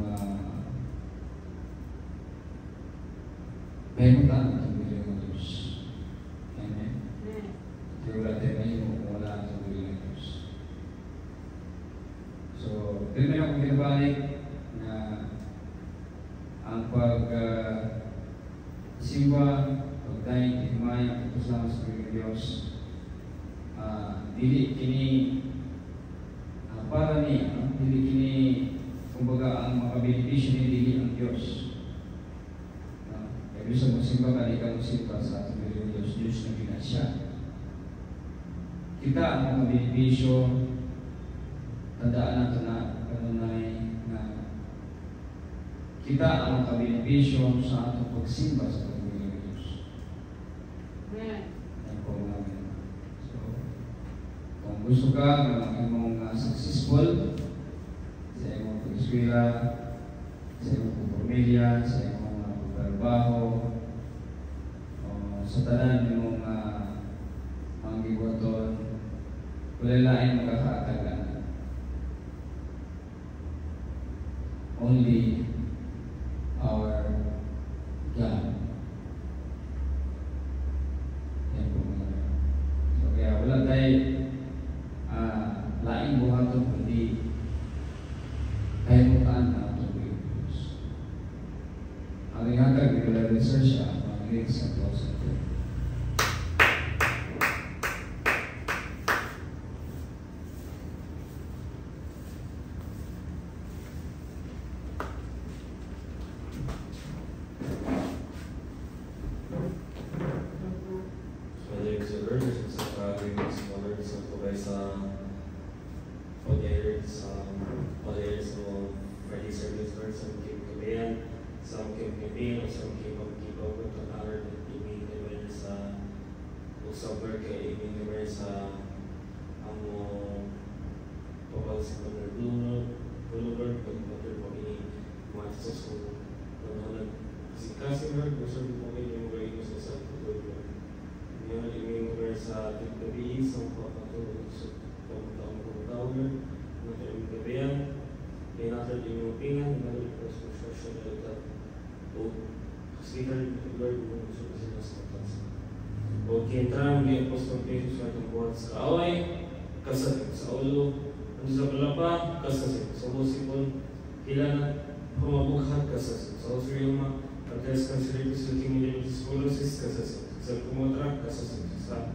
pahimutan atong bilang ng Diyos. Amen? Kaya wala tayo mahimo kung wala atong bilang ng Diyos. So, rin akong kinabalik na ang pag-simba, pagdaing, himaya, pagkasama sa bilang ng Diyos, dili kini para ni dili kini kumbaga ang makabenepisyo ni dili ang Diyos. Kaya sa musimba ka, ikaw musimba sa ating Diyos, Diyos na pinasya. Kita ang makabenepisyo, tandaan natin na kanunay na kita ang makabenepisyo sa atong pagsimba sa ating Diyos. Yan po namin. Kung gusto ka ng imong successful sa imong pag-eskwela, sa imong pamilya, sa imong pagtrabaho, sa tanan imong mga gibuhaton, wala lain magkakaatagan. Only our God. Yan po mga. So kaya wala tayo laing buhaton kundi kahimutan na atong Diyos. Ang ihatag nila research siya, mga links sa closet ko. Okay, entramos en apóstol Pedro sa itong buhat sa kaaway, kasasip sa ulo, ang sa palapa, kasasip sa busipon, kailangan humabughat, kasasip sa usuriyuma, pagkais kansilitis sa kimilitis polosis, kasasip sa kumotra, kasasip sa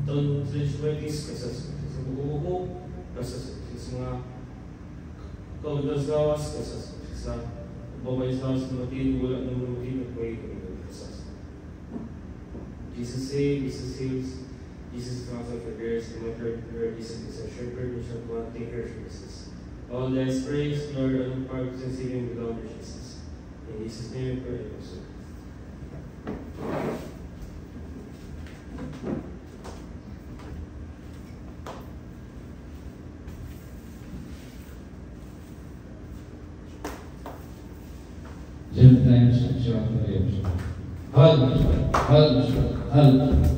tonsillitis, kasasip sa buko-buko, kasasip sa mga kaudas-gawas, kasasip sa babayas-gawas na matin, wala ng matin at may kasasip. Jesus saved, Jesus heals, Jesus comes out for grace, and my prayer, Jesus is a shepherd, and shall not take care of Jesus. All that is praise, Lord, and part of saving with all Jesus. In Jesus' name we pray, also. 10 times ang siyang pag-iusap. Hallelujah. Hallelujah. Hallelujah.